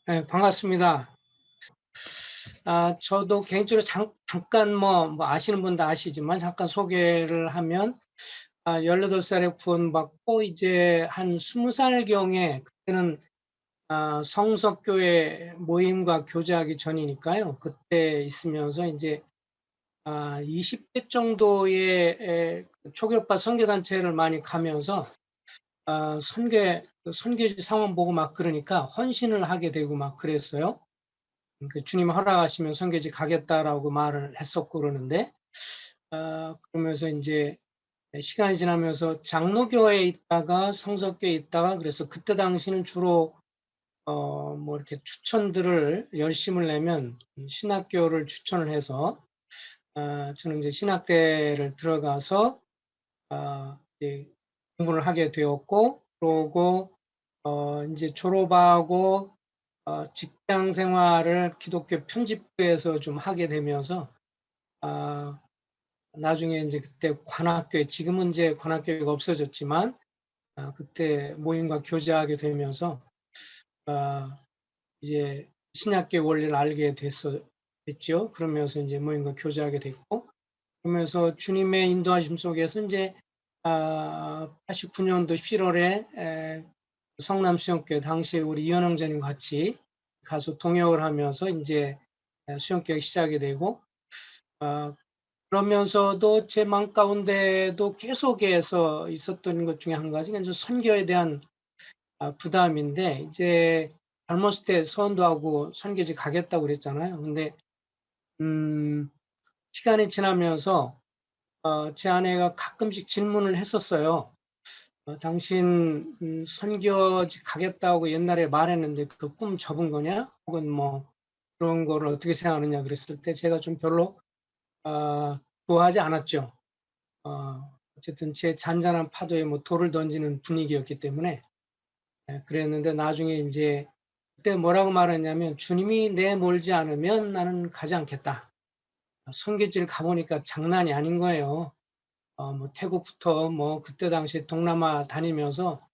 네, 반갑습니다. 저도 개인적으로 잠깐 아시는 분도 아시지만 잠깐 소개를 하면 18살에 구원받고 이제 한 20살경에 그때는 성석교회 모임과 교제하기 전이니까요. 그때 있으면서 이제 20대 정도의 그 초교파 선교단체를 많이 가면서 선교지 상황 보고 막 그러니까 헌신을 하게 되고 막 그랬어요. 주님 허락하시면 선교지 가겠다라고 말을 했었고 그러는데 그러면서 이제 시간이 지나면서 장로교회에 있다가 성석교에 있다가 그래서 그때 당시는 주로 이렇게 추천들을 열심을 내면 신학교를 추천을 해서 저는 이제 신학대를 들어가서 이제 공부를 하게 되었고 그러고 이제 졸업하고 직장 생활을 기독교 편집부에서 좀 하게 되면서 아 나중에 이제 그때 관악교회 지금은 이제 관악교회가 없어졌지만 그때 모임과 교제하게 되면서 아 이제 신약계 원리를 알게 됐죠. 그러면서 이제 모임과 교제하게 됐고 그러면서 주님의 인도하심 속에서 이제 89년도 11월에 성남수영교회 당시에 우리 이현영 전님 같이 가서 동역을 하면서 이제 수영교육 시작이 되고 아 그러면서도 제 마음 가운데도 계속해서 있었던 것 중에 한 가지가 이제 선교에 대한 부담인데 이제 젊었을 때 서원도 하고 선교지 가겠다고 그랬잖아요. 근데 음 시간이 지나면서 제 아내가 가끔씩 질문을 했었어요. "당신 선교지 가겠다고 옛날에 말했는데 그 꿈 접은 거냐? 혹은 뭐 그런 거를 어떻게 생각하느냐?" 그랬을 때 제가 좀 별로 좋아하지 않았죠. 어쨌든 제 잔잔한 파도에 뭐 돌을 던지는 분위기였기 때문에 그랬는데 나중에 인제 그때 뭐라고 말했냐면 "주님이 내몰지 않으면 나는 가지 않겠다." 선교지를 가 보니까 장난이 아닌 거예요. 태국부터 뭐 그때 당시에 동남아 다니면서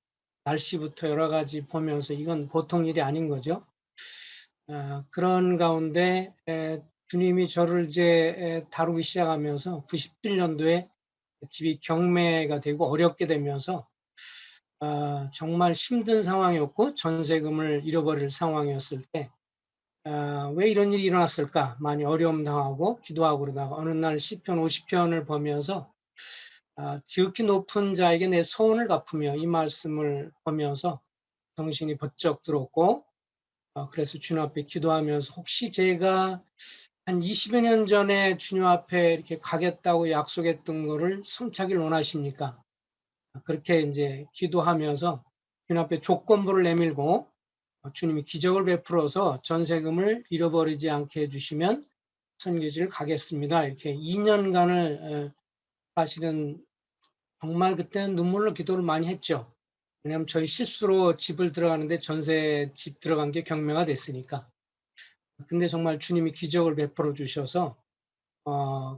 날씨부터 여러 가지 보면서 이건 보통 일이 아닌 거죠. 그런 가운데 주님이 저를 이제 다루기 시작하면서 97 년도에 집이 경매가 되고 어렵게 되면서 정말 힘든 상황이었고 전세금을 잃어버릴 상황이었을 때 '왜 이런 일이 일어났을까?' 많이 어려움 당하고 기도하고 그러다가 어느 날 시편 50 편을 보면서 '지극히 높은 자에게 내 소원을 갚으며' 이 말씀을 보면서 정신이 번쩍 들었고 그래서 주님 앞에 기도하면서 혹시 제가 한 20여 년 전에 주님 앞에 이렇게 가겠다고 약속했던 거를 성취하기를 원하십니까? 그렇게 인제 기도하면서 주님 앞에 조건부를 내밀고 주님이 기적을 베풀어서 전세금을 잃어버리지 않게 해 주시면 선교지를 가겠습니다. 이렇게 2 년간을 사실은 정말 그때는 눈물로 기도를 많이 했죠. 왜냐하면 저희 실수로 집을 들어가는데 전세 집 들어간 게 경매가 됐으니까. 근데 정말 주님이 기적을 베풀어 주셔서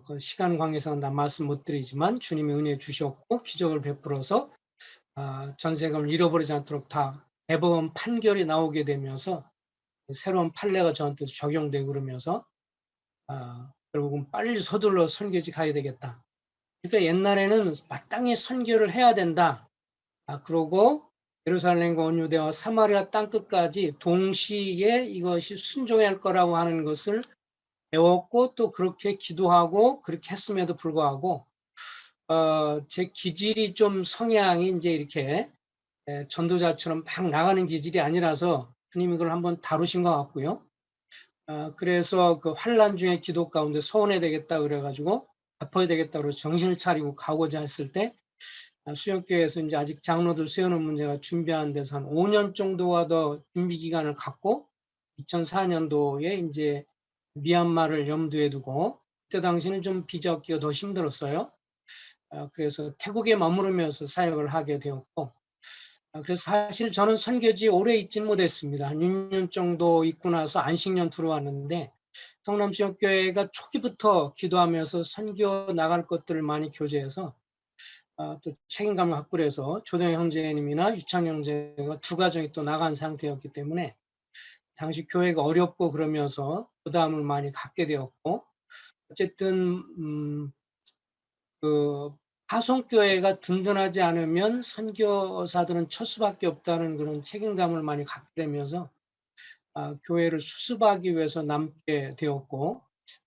그 시간 관계상 다 말씀 못 드리지만 주님이 은혜 주셨고 기적을 베풀어서 전세금을 잃어버리지 않도록 다 대법원 판결이 나오게 되면서 새로운 판례가 저한테도 적용되고 그러면서 결국은 '빨리 서둘러 선교지 가야 되겠다.' 그러니까 옛날에는 '마땅히 선교를 해야 된다.' 그러고 예루살렘과 온 유대와 사마리아 땅끝까지 동시에 이것이 순종해야 할 거라고 하는 것을 배웠고 또 그렇게 기도하고 그렇게 했음에도 불구하고 제 기질이 좀 성향이 인제 이렇게 전도자처럼 막 나가는 기질이 아니라서 주님이 그걸 한번 다루신 것 같고요. 그래서 그 환난 중에 기도 가운데 "소원해야 되겠다." 그래 가지고 "갚아야 되겠다." 그래서 정신을 차리고 가고자 했을 때 수영교회에서 인제 아직 장로들 세우는 문제가 준비하는 데서 한 5년 정도가 더 준비 기간을 갖고 2004 년도에 인제 미얀마를 염두에 두고 그때 당시는 좀 비자 얻기가 더 힘들었어요. 그래서 태국에 머무르면서 사역을 하게 되었고 그래서 사실 저는 선교지에 오래 있지는 못했습니다. 한 6년 정도 있고 나서 안식년 들어왔는데 성남수영교회가 초기부터 기도하면서 선교 나갈 것들을 많이 교제해서 또 책임감을 갖고 그래서 조동현 형제님이나 유창 형제가 두 가정이 또 나간 상태였기 때문에 당시 교회가 어렵고 그러면서 부담을 많이 갖게 되었고 어쨌든 그 파송교회가 든든하지 않으면 선교사들은 칠 수밖에 없다는 그런 책임감을 많이 갖게 되면서 교회를 수습하기 위해서 남게 되었고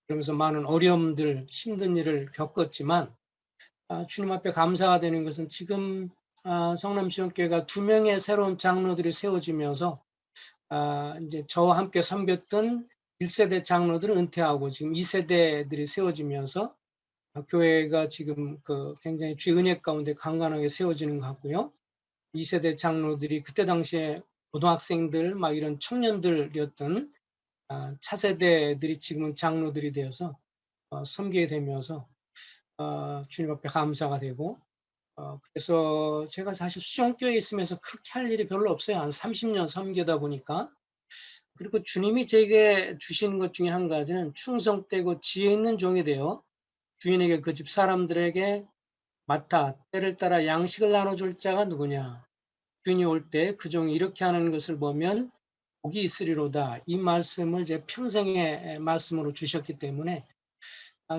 그러면서 많은 어려움들, 힘든 일을 겪었지만 주님 앞에 감사가 되는 것은 지금 성남시원교회가 2명의 새로운 장로들이 세워지면서 이제 저와 함께 섬겼던 1세대 장로들은 은퇴하고 지금 2세대들이 세워지면서 교회가 지금 굉장히 주의 은혜 가운데 강건하게 세워지는 것 같고요. 2세대 장로들이 그때 당시에 고등학생들 막 이런 청년들이었던 차세대들이 지금은 장로들이 되어서 섬기게 되면서 주님 앞에 감사가 되고 그래서 제가 사실 수영교회에 있으면서 그렇게 할 일이 별로 없어요. 한 30년 섬기다 보니까. 그리고 주님이 제게 주시는 것 중에 한 가지는 충성되고 지혜 있는 종이 되어 주인에게 그 집 사람들에게 맡아 때를 따라 양식을 나눠줄 자가 누구냐. 주인이 올 때 그 종이 이렇게 하는 것을 보면 복이 있으리로다. 이 말씀을 제 평생의 말씀으로 주셨기 때문에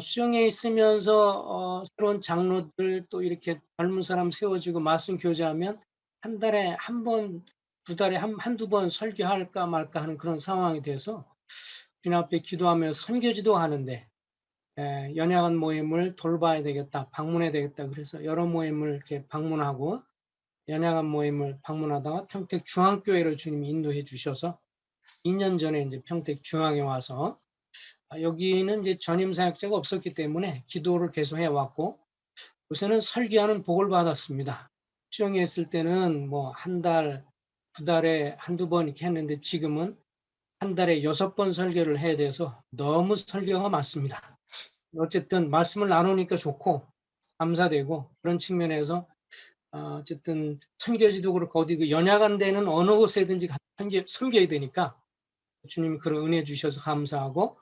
수영에 있으면서 새로운 장로들 또 이렇게 젊은 사람 세워지고 말씀 교제하면 한 달에 한 번, 2달에 한두 번 설교할까 말까 하는 그런 상황이 돼서 주님 앞에 기도하며 선교지도 하는데 연약한 모임을 돌봐야 되겠다, 방문해야 되겠다. 그래서 여러 모임을 이렇게 방문하고 연약한 모임을 방문하다가 평택 중앙교회로 주님이 인도해 주셔서 2년 전에 이제 평택 중앙에 와서 여기는 이제 전임 사역자가 없었기 때문에 기도를 계속 해왔고 요새는 설교하는 복을 받았습니다. 수영에 있을 때는 뭐 한 달, 2달에 한두 번 이렇게 했는데 지금은 한 달에 6번 설교를 해야 돼서 너무 설교가 많습니다. 어쨌든 말씀을 나누니까 좋고 감사되고 그런 측면에서 어쨌든 선교지도 그렇고 어디 그 연약한 데는 어느 곳에든지 섬겨야 되니까 주님이 그런 은혜 주셔서 감사하고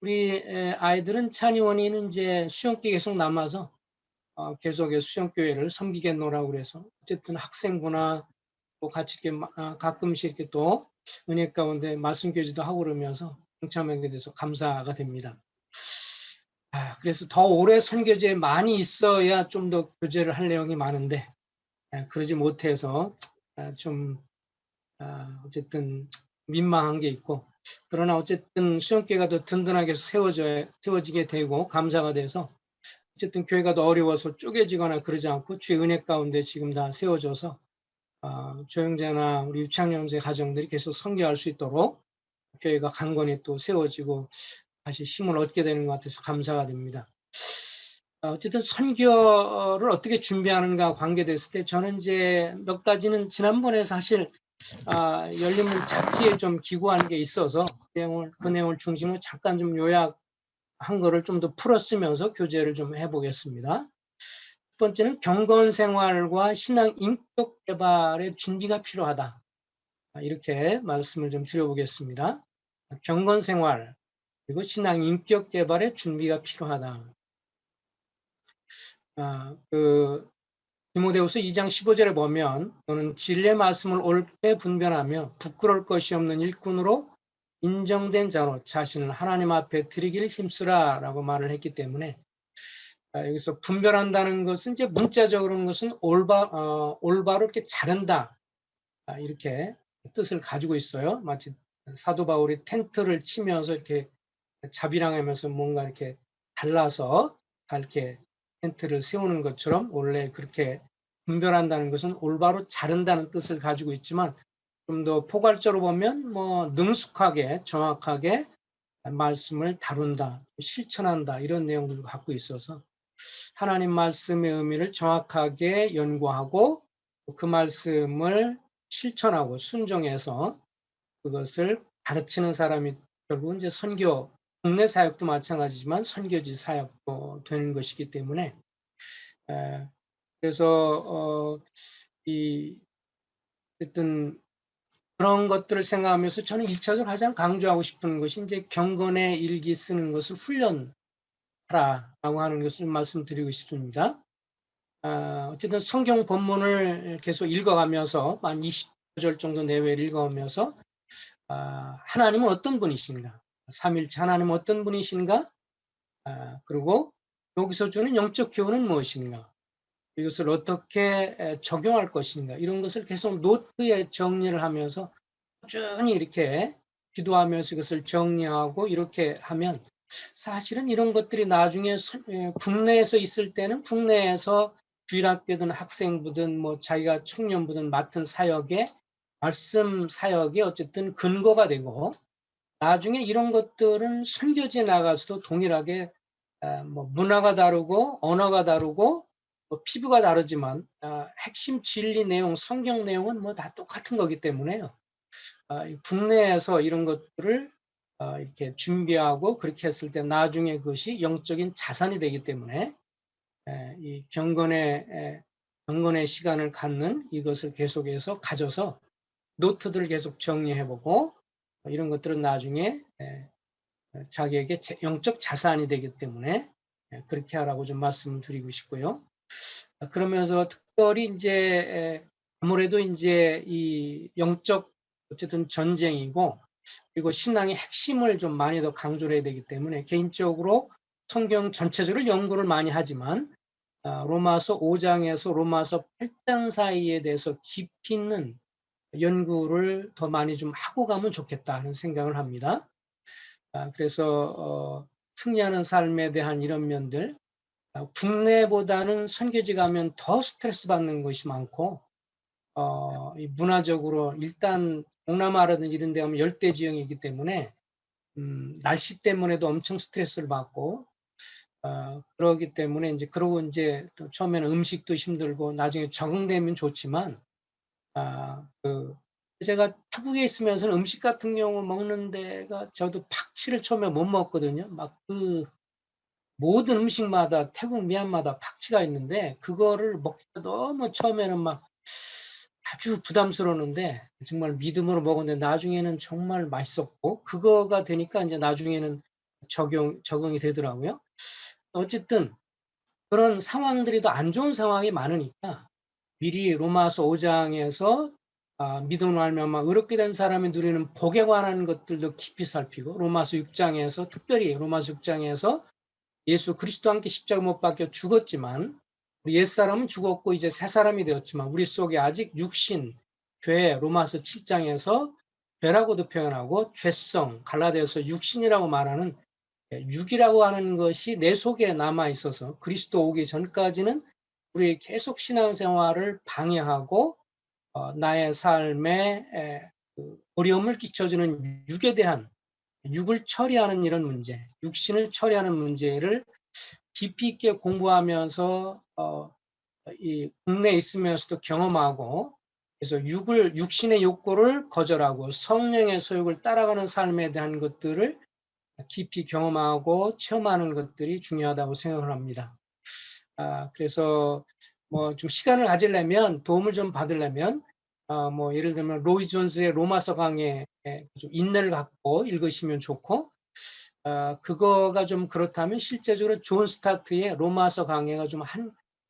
우리 아이들은 찬이원이는 이제 수영기 계속 남아서 계속해서 수영교회를 섬기겠노라고 그래서 어쨌든 학생부나 또 같이 이렇게 가끔씩 이렇게 또 은혜 가운데 말씀 교제도 하고 그러면서 동참하게 돼서 감사가 됩니다. 그래서 더 오래 선교제에 많이 있어야 좀 더 교제를 할 내용이 많은데 그러지 못해서 좀 어쨌든 민망한 게 있고 그러나 어쨌든 수영교회가 더 든든하게 세워지게 되고 감사가 돼서 어쨌든 교회가 더 어려워서 쪼개지거나 그러지 않고 주의 은혜 가운데 지금 다 세워져서 조영재나 우리 유창영제 가정들이 계속 선교할 수 있도록 교회가 강건히 또 세워지고 다시 힘을 얻게 되는 것 같아서 감사가 됩니다. 어쨌든 선교를 어떻게 준비하는가 관계됐을 때 저는 이제 몇 가지는 지난번에 사실 열린문 잡지에 좀 기고한 게 있어서 그 내용을 중심으로 잠깐 좀 요약한 거를 좀 더 풀어쓰면서 교제를 좀 해보겠습니다. 첫 번째는 경건 생활과 신앙 인격 개발의 준비가 필요하다. 이렇게 말씀을 좀 드려보겠습니다. 경건 생활 그리고 신앙 인격 개발의 준비가 필요하다. 디모데후서 2장 15절에 보면 너는 진리의 말씀을 옳게 분별하며 부끄러울 것이 없는 일꾼으로 인정된 자로 자신을 하나님 앞에 드리기를 힘쓰라라고 말을 했기 때문에 여기서 분별한다는 것은 이제 문자적으로는 것은 올바로 이렇게 자른다 이렇게 뜻을 가지고 있어요. 마치 사도 바울이 텐트를 치면서 이렇게 자비랑하면서 뭔가 이렇게 달라서 이렇게 텐트를 세우는 것처럼 원래 그렇게 분별한다는 것은 올바로 자른다는 뜻을 가지고 있지만 좀 더 포괄적으로 보면 뭐 능숙하게 정확하게 말씀을 다룬다, 실천한다 이런 내용들을 갖고 있어서 하나님 말씀의 의미를 정확하게 연구하고 그 말씀을 실천하고 순종해서 그것을 가르치는 사람이 결국은 이제 선교, 국내 사역도 마찬가지지만 선교지 사역도 되는 것이기 때문에 그래서 어쨌든 그런 것들을 생각하면서 저는 1차적으로 가장 강조하고 싶은 것이 이제 경건의 일기 쓰는 것을 훈련하라라고 하는 것을 말씀드리고 싶습니다. 어쨌든 성경 본문을 계속 읽어가면서 한 20절 정도 내외를 읽어가면서 하나님은 어떤 분이신가? 삼일체 하나님은 어떤 분이신가? 그리고 여기서 주는 영적 교훈은 무엇인가? 이것을 어떻게 적용할 것인가? 이런 것을 계속 노트에 정리를 하면서 꾸준히 이렇게 기도하면서 이것을 정리하고 이렇게 하면 사실은 이런 것들이 나중에 국내에서 있을 때는 국내에서 주일학교든 학생부든 뭐 자기가 청년부든 맡은 사역에 말씀 사역에 어쨌든 근거가 되고, 나중에 이런 것들은 선교지에 나가서도 동일하게 뭐 문화가 다르고 언어가 다르고 뭐 피부가 다르지만 핵심 진리 내용, 성경 내용은 뭐 다 똑같은 거기 때문에요. 국내에서 이런 것들을 이렇게 준비하고 그렇게 했을 때 나중에 그것이 영적인 자산이 되기 때문에 이 경건의 시간을 갖는 이것을 계속해서 가져서 노트들을 계속 정리해보고 이런 것들은 나중에 자기에게 영적 자산이 되기 때문에 그렇게 하라고 좀 말씀을 드리고 싶고요. 그러면서 특별히 이제 아무래도 이제 이 영적 어쨌든 전쟁이고, 그리고 신앙의 핵심을 좀 많이 더 강조를 해야 되기 때문에 개인적으로 성경 전체적으로 연구를 많이 하지만 로마서 5장에서 로마서 8장 사이에 대해서 깊이 있는 연구를 더 많이 좀 하고 가면 좋겠다 하는 생각을 합니다. 그래서 승리하는 삶에 대한 이런 면들, 국내보다는 선교지 가면 더 스트레스 받는 것이 많고, 이 문화적으로 일단 동남아라든지 이런 데 가면 열대 지형이기 때문에 날씨 때문에도 엄청 스트레스를 받고, 그러기 때문에 이제 그러고 이제 또 처음에는 음식도 힘들고 나중에 적응되면 좋지만, 그 제가 타국에 있으면서는 음식 같은 경우 먹는 데가 저도 파치를 처음에 못 먹었거든요. 막 모든 음식마다 태국 미얀마다 파치가 있는데 그거를 먹기가 너무 처음에는 막 아주 부담스러웠는데 정말 믿음으로 먹었는데 나중에는 정말 맛있었고, 그거가 되니까 인제 나중에는 적응이 되더라고요. 어쨌든 그런 상황들이 더 안 좋은 상황이 많으니까 미리 로마서 5 장에서 믿음으로 말미암아 의롭게 된 사람이 누리는 복에 관한 것들도 깊이 살피고, 로마서 6 장에서 특별히 로마서 6 장에서 예수 그리스도와 함께 십자가 못 박혀 죽었지만 우리 옛사람은 죽었고 이제 새 사람이 되었지만 우리 속에 아직 육신, 죄, 로마서 7장에서 죄라고도 표현하고 죄성, 갈라디아서 육신이라고 말하는 육이라고 하는 것이 내 속에 남아 있어서 그리스도 오기 전까지는 우리의 계속 신앙생활을 방해하고 나의 삶에 어려움을 끼쳐주는 육에 대한, 육을 처리하는 이런 문제, 육신을 처리하는 문제를 깊이 있게 공부하면서 이 국내에 있으면서도 경험하고, 그래서 육신의 욕구를 거절하고 성령의 소욕을 따라가는 삶에 대한 것들을 깊이 경험하고 체험하는 것들이 중요하다고 생각을 합니다. 그래서 뭐 좀 시간을 가지려면, 도움을 좀 받으려면 뭐 예를 들면 로이 존스의 로마서 강해 좀 인내를 갖고 읽으시면 좋고, 그거가 좀 그렇다면 실제적으로 존 스타트의 로마서 강해가 좀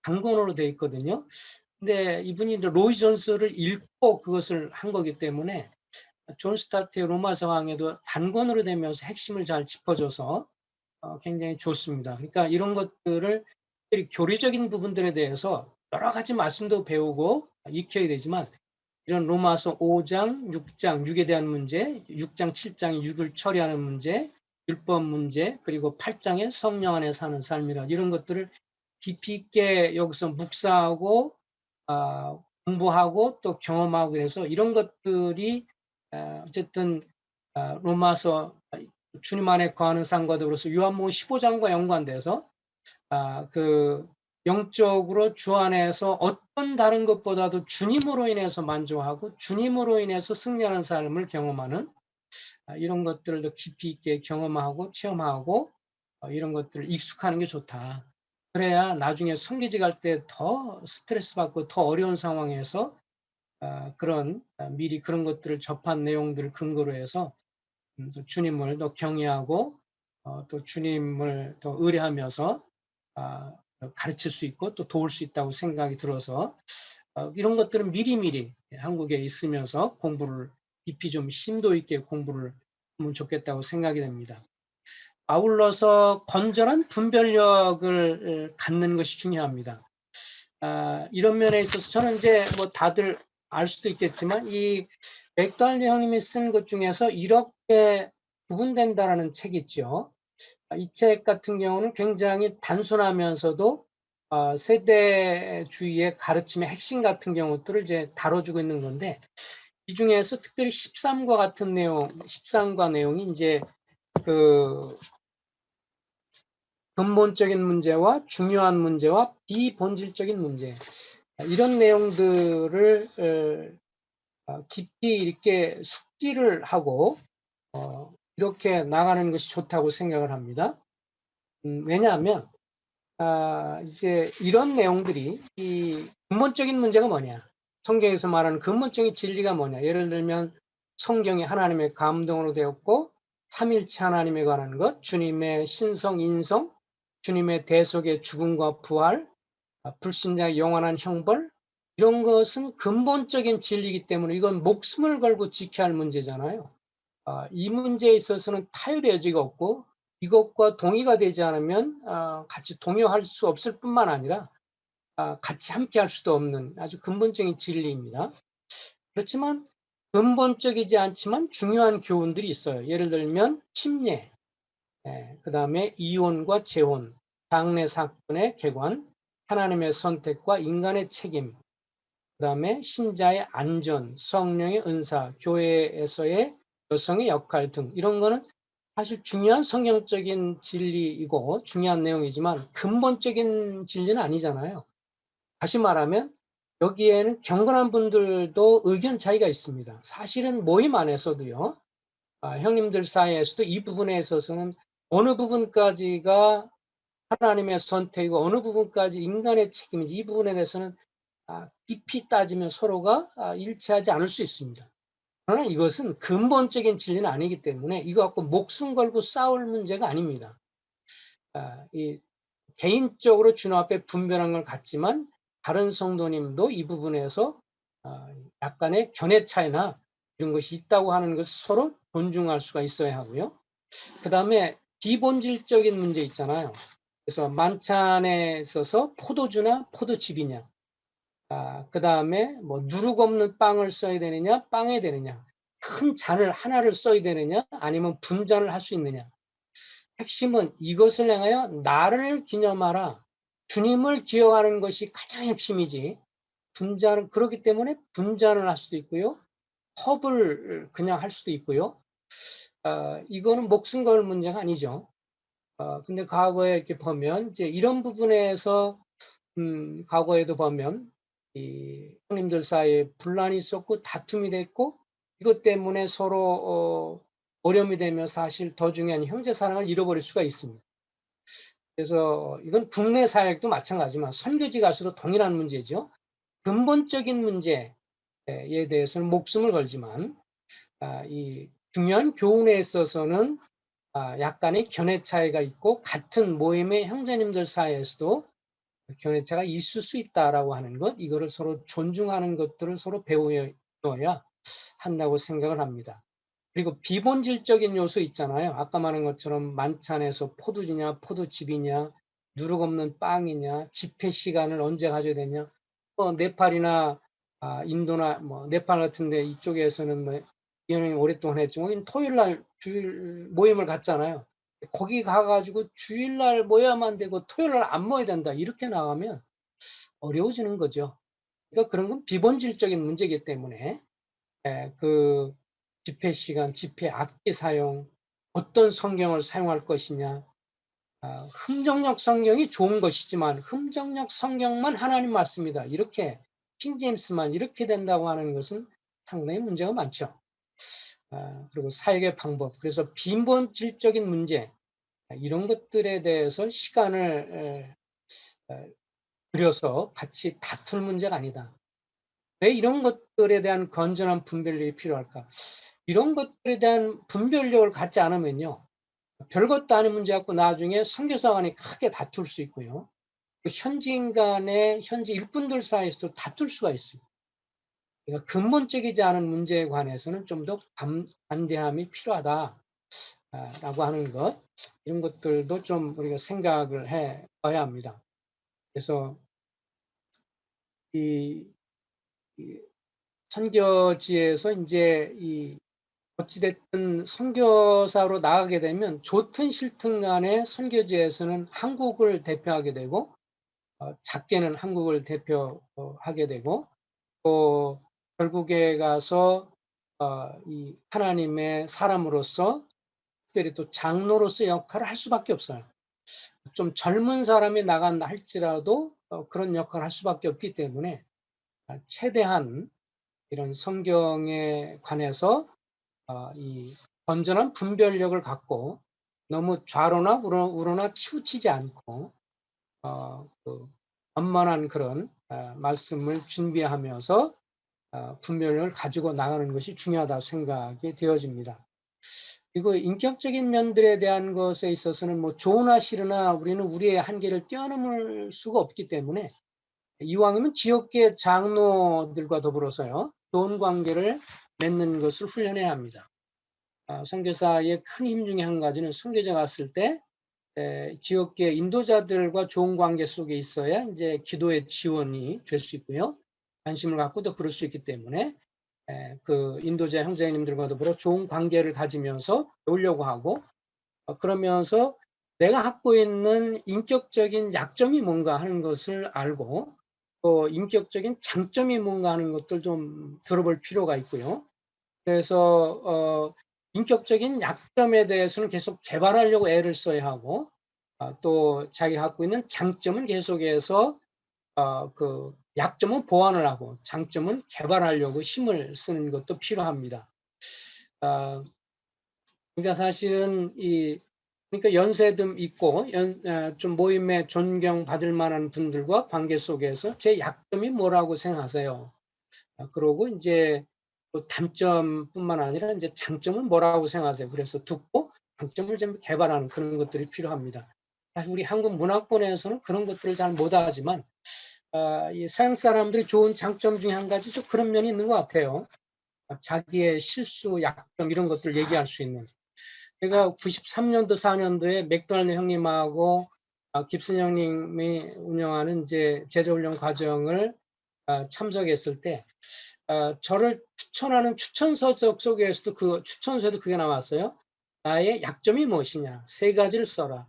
한 권으로 되어 있거든요. 근데 이분이 이제 로이 존스를 읽고 그것을 한 거기 때문에 존 스타트의 로마서 강해도 단권으로 되면서 핵심을 잘 짚어줘서 굉장히 좋습니다. 그러니까 이런 것들을 교리적인 부분들에 대해서 여러 가지 말씀도 배우고 익혀야 되지만, 이런 로마서 5장, 6장, 6에 대한 문제, 6장, 7장의 6을 처리하는 문제, 율법 문제, 그리고 8장의 성령 안에 사는 삶이라, 이런 것들을 깊이 있게 여기서 묵상하고 공부하고 또 경험하고, 그래서 이런 것들이 어쨌든 로마서 주님 안에 거하는 삶과 더불어서 요한복음 15장과 연관돼서 그 영적으로 주 안에서 어떤 다른 것보다도 주님으로 인해서 만족하고 주님으로 인해서 승리하는 삶을 경험하는, 이런 것들을 더 깊이 있게 경험하고 체험하고 이런 것들을 익숙하는 게 좋다. 그래야 나중에 선교지 갈 때 더 스트레스 받고 더 어려운 상황에서 그런 미리 그런 것들을 접한 내용들을 근거로 해서 또 주님을 더 경외하고 또 주님을 더 의뢰하면서 아 가르칠 수 있고 또 도울 수 있다고 생각이 들어서 이런 것들은 미리미리 한국에 있으면서 공부를 깊이 좀 심도 있게 공부를 하면 좋겠다고 생각이 됩니다. 아울러서 건전한 분별력을 갖는 것이 중요합니다. 이런 면에 있어서 저는 이제 뭐 다들 알 수도 있겠지만 이 맥달리 형님이 쓴 것 중에서 이렇게 구분된다라는 책이 있죠. 이 책 같은 경우는 굉장히 단순하면서도 세대주의의 가르침의 핵심 같은 경우들을 이제 다뤄주고 있는 건데, 이 중에서 특별히 13과 같은 내용, 13과 내용이 이제 그 근본적인 문제와 중요한 문제와 비본질적인 문제, 이런 내용들을 깊이 이렇게 숙지를 하고 이렇게 나가는 것이 좋다고 생각을 합니다. 왜냐하면 이제 이런 내용들이 이 근본적인 문제가 뭐냐, 성경에서 말하는 근본적인 진리가 뭐냐, 예를 들면 성경이 하나님의 감동으로 되었고 삼일체 하나님에 관한 것, 주님의 신성 인성, 주님의 대속의 죽음과 부활, 불신자의 영원한 형벌, 이런 것은 근본적인 진리이기 때문에 이건 목숨을 걸고 지켜야 할 문제잖아요. 이 문제에 있어서는 타협의 여지가 없고, 이것과 동의가 되지 않으면 같이 동요할 수 없을 뿐만 아니라 같이 함께 할 수도 없는 아주 근본적인 진리입니다. 그렇지만 근본적이지 않지만 중요한 교훈들이 있어요. 예를 들면 침례, 그 다음에 이혼과 재혼, 장래 사건의 개관, 하나님의 선택과 인간의 책임, 그 다음에 신자의 안전, 성령의 은사, 교회에서의 여성의 역할 등, 이런 거는 사실 중요한 성경적인 진리이고 중요한 내용이지만 근본적인 진리는 아니잖아요. 다시 말하면 여기에는 경건한 분들도 의견 차이가 있습니다. 사실은 모임 안에서도요, 형님들 사이에서도 이 부분에 있어서는 어느 부분까지가 하나님의 선택이고 어느 부분까지 인간의 책임인지, 이 부분에 대해서는 깊이 따지면 서로가 일치하지 않을 수 있습니다. 그러나 이것은 근본적인 진리는 아니기 때문에 이거 갖고 목숨 걸고 싸울 문제가 아닙니다. 이 개인적으로 주님 앞에 분별한 걸 갖지만 다른 성도님도 이 부분에서 약간의 견해 차이나 이런 것이 있다고 하는 것을 서로 존중할 수가 있어야 하고요. 그 다음에 비본질적인 문제 있잖아요. 그래서 만찬에 있어서 포도주나 포도즙이냐, 그 다음에 뭐 누룩 없는 빵을 써야 되느냐, 빵에 되느냐, 큰 잔을 하나를 써야 되느냐, 아니면 분잔을 할 수 있느냐. 핵심은 이것을 향하여 나를 기념하라, 주님을 기억하는 것이 가장 핵심이지. 분잔은 그렇기 때문에 분잔을 할 수도 있고요, 컵을 그냥 할 수도 있고요. 이거는 목숨 걸 문제가 아니죠. 근데 과거에 이렇게 보면 이제 이런 부분에서 과거에도 보면 이 형님들 사이에 분란이 있었고 다툼이 됐고, 이것 때문에 서로 어려움이 되며 사실 더 중요한 형제 사랑을 잃어버릴 수가 있습니다. 그래서 이건 국내 사역도 마찬가지지만 선교지 가서도 동일한 문제죠. 근본적인 문제에 대해서는 목숨을 걸지만 이 중요한 교훈에 있어서는 약간의 견해 차이가 있고 같은 모임의 형제님들 사이에서도 견해차가 있을 수 있다라고 하는 것, 이거를 서로 존중하는 것들을 서로 배워야 한다고 생각을 합니다. 그리고 비본질적인 요소 있잖아요. 아까 말한 것처럼 만찬에서 포도주냐, 포도즙이냐, 누룩 없는 빵이냐, 집회 시간을 언제 가져야 되냐. 네팔이나 인도나 뭐 네팔 같은데 이쪽에서는 뭐 연행이 오랫동안 했지만 토요일 날 주일 모임을 갖잖아요. 거기 가가지고 주일날 모여야만 되고 토요일날 안 모여야 된다, 이렇게 나가면 어려워지는 거죠. 그러니까 그런 건 비본질적인 문제이기 때문에 그 집회 시간, 집회 악기 사용, 어떤 성경을 사용할 것이냐, 흠정력 성경이 좋은 것이지만 흠정력 성경만 하나님 말씀이다, 이렇게 킹제임스만 이렇게 된다고 하는 것은 상당히 문제가 많죠. 그리고 사역의 방법, 그래서 비본질적인 문제, 이런 것들에 대해서 시간을 들여서 같이 다툴 문제가 아니다. 왜 이런 것들에 대한 건전한 분별력이 필요할까? 이런 것들에 대한 분별력을 갖지 않으면요, 별것도 아닌 문제 갖고 나중에 선교사 간에 크게 다툴 수 있고요, 현지인 간에 현지 일꾼들 사이에서도 다툴 수가 있어요. 그러니까 근본적이지 않은 문제에 관해서는 좀 더 관대함이 필요하다. 라고 하는 것, 이런 것들도 좀 우리가 생각을 해 봐야 합니다. 그래서 이, 이 선교지에서 이제 어찌됐든 선교사로 나가게 되면 좋든 싫든 간에 선교지에서는 한국을 대표하게 되고, 작게는 한국을 대표하게 되고, 또 결국에 가서 이 하나님의 사람으로서 특별히 또 장로로서 역할을 할 수밖에 없어요. 좀 젊은 사람이 나간다 할지라도 그런 역할을 할 수밖에 없기 때문에 최대한 이런 성경에 관해서 이 건전한 분별력을 갖고 너무 좌로나 우로나 치우치지 않고 그 완만한 그런 말씀을 준비하면서 분별력을 가지고 나가는 것이 중요하다고 생각이 되어집니다. 그리고 인격적인 면들에 대한 것에 있어서는 뭐 좋으나 싫으나 우리는 우리의 한계를 뛰어넘을 수가 없기 때문에 이왕이면 지역계 장로들과 더불어서요, 좋은 관계를 맺는 것을 훈련해야 합니다. 선교사의 큰 힘 중에 한 가지는 선교제 갔을 때 지역계 인도자들과 좋은 관계 속에 있어야 이제 기도의 지원이 될 수 있고요. 관심을 갖고도 그럴 수 있기 때문에 그 인도자 형제님들과 더불어 좋은 관계를 가지면서 배우려고 하고, 그러면서 내가 갖고 있는 인격적인 약점이 뭔가 하는 것을 알고, 또 인격적인 장점이 뭔가 하는 것들 좀 들어볼 필요가 있고요. 그래서 인격적인 약점에 대해서는 계속 개발하려고 애를 써야 하고, 또 자기가 갖고 있는 장점은 계속해서 그 약점은 보완을 하고 장점은 개발하려고 힘을 쓰는 것도 필요합니다. 그러니까 사실은 그러니까 연세듦 있고 좀 모임에 존경받을 만한 분들과 관계 속에서 제 약점이 뭐라고 생각하세요? 그러고 이제 또 단점뿐만 아니라 이제 장점은 뭐라고 생각하세요? 그래서 듣고 장점을 좀 개발하는 그런 것들이 필요합니다. 사실 우리 한국 문화권에서는 그런 것들을 잘 못하지만 이 서양 사람들이 좋은 장점 중에 한 가지 좀 그런 면이 있는 것 같아요. 자기의 실수, 약점 이런 것들을 얘기할 수 있는. 제가 93년도, 4년도에 맥도날드 형님하고 깁슨 형님이 운영하는 이제 제자훈련 과정을 참석했을 때 저를 추천하는 추천서 속에서도 그 추천서에도 그게 나왔어요. 나의 약점이 무엇이냐? 세 가지를 써라.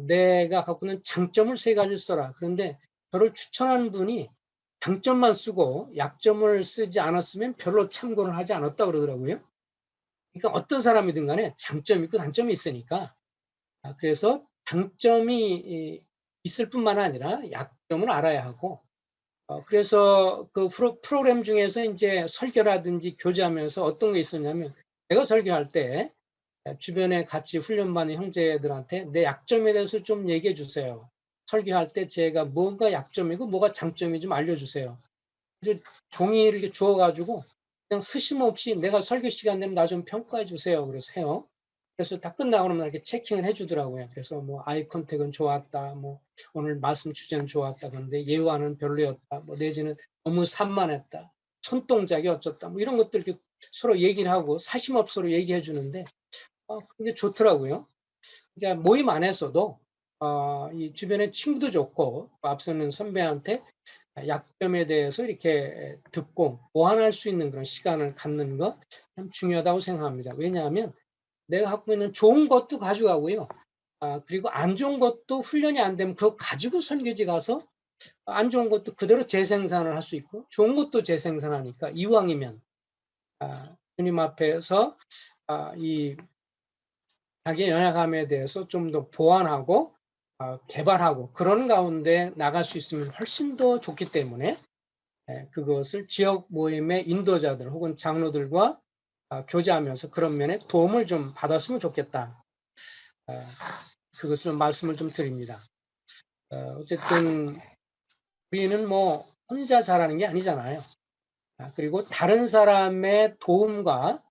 내가 갖고 있는 장점을 세 가지를 써라. 그런데 저를 추천한 분이 장점만 쓰고 약점을 쓰지 않았으면 별로 참고를 하지 않았다 그러더라고요. 그러니까 어떤 사람이든 간에 장점이 있고 단점이 있으니까 그래서 장점이 있을 뿐만 아니라 약점을 알아야 하고, 그래서 그 프로그램 중에서 이제 설교라든지 교제하면서 어떤 게 있었냐면, 내가 설교할 때 주변에 같이 훈련받는 형제들한테 내 약점에 대해서 좀 얘기해 주세요. 설교할 때 제가 뭐가 약점이고 뭐가 장점이 좀 알려주세요. 그래서 종이를 이렇게 주워가지고 그냥 스심없이 내가 설교 시간 되면 나 좀 평가해 주세요. 그래서 해요. 그래서 다 끝나고 나면 이렇게 체킹을 해주더라고요. 그래서 뭐 아이 컨택은 좋았다, 뭐 오늘 말씀 주제는 좋았다, 그런데 예화는 별로였다, 뭐 내지는 너무 산만했다, 손동작이 어쩌다, 뭐 이런 것들 이렇게 서로 얘기를 하고 사심없이 얘기해 주는데 그게 좋더라고요. 그러니까 모임 안에서도 이 주변에 친구도 좋고 앞서는 선배한테 약점에 대해서 이렇게 듣고 보완할 수 있는 그런 시간을 갖는 것 참 중요하다고 생각합니다. 왜냐하면 내가 갖고 있는 좋은 것도 가져가고요. 그리고 안 좋은 것도 훈련이 안 되면 그거 가지고 선교지 가서 안 좋은 것도 그대로 재생산을 할 수 있고 좋은 것도 재생산하니까 이왕이면 주님 앞에서 이 자기의 연약함에 대해서 좀 더 보완하고 개발하고 그런 가운데 나갈 수 있으면 훨씬 더 좋기 때문에 그것을 지역 모임의 인도자들 혹은 장로들과 교제하면서 그런 면에 도움을 좀 받았으면 좋겠다. 그것 좀 말씀을 좀 드립니다. 어쨌든 우리는 뭐 혼자 잘하는 게 아니잖아요. 그리고 다른 사람의 도움과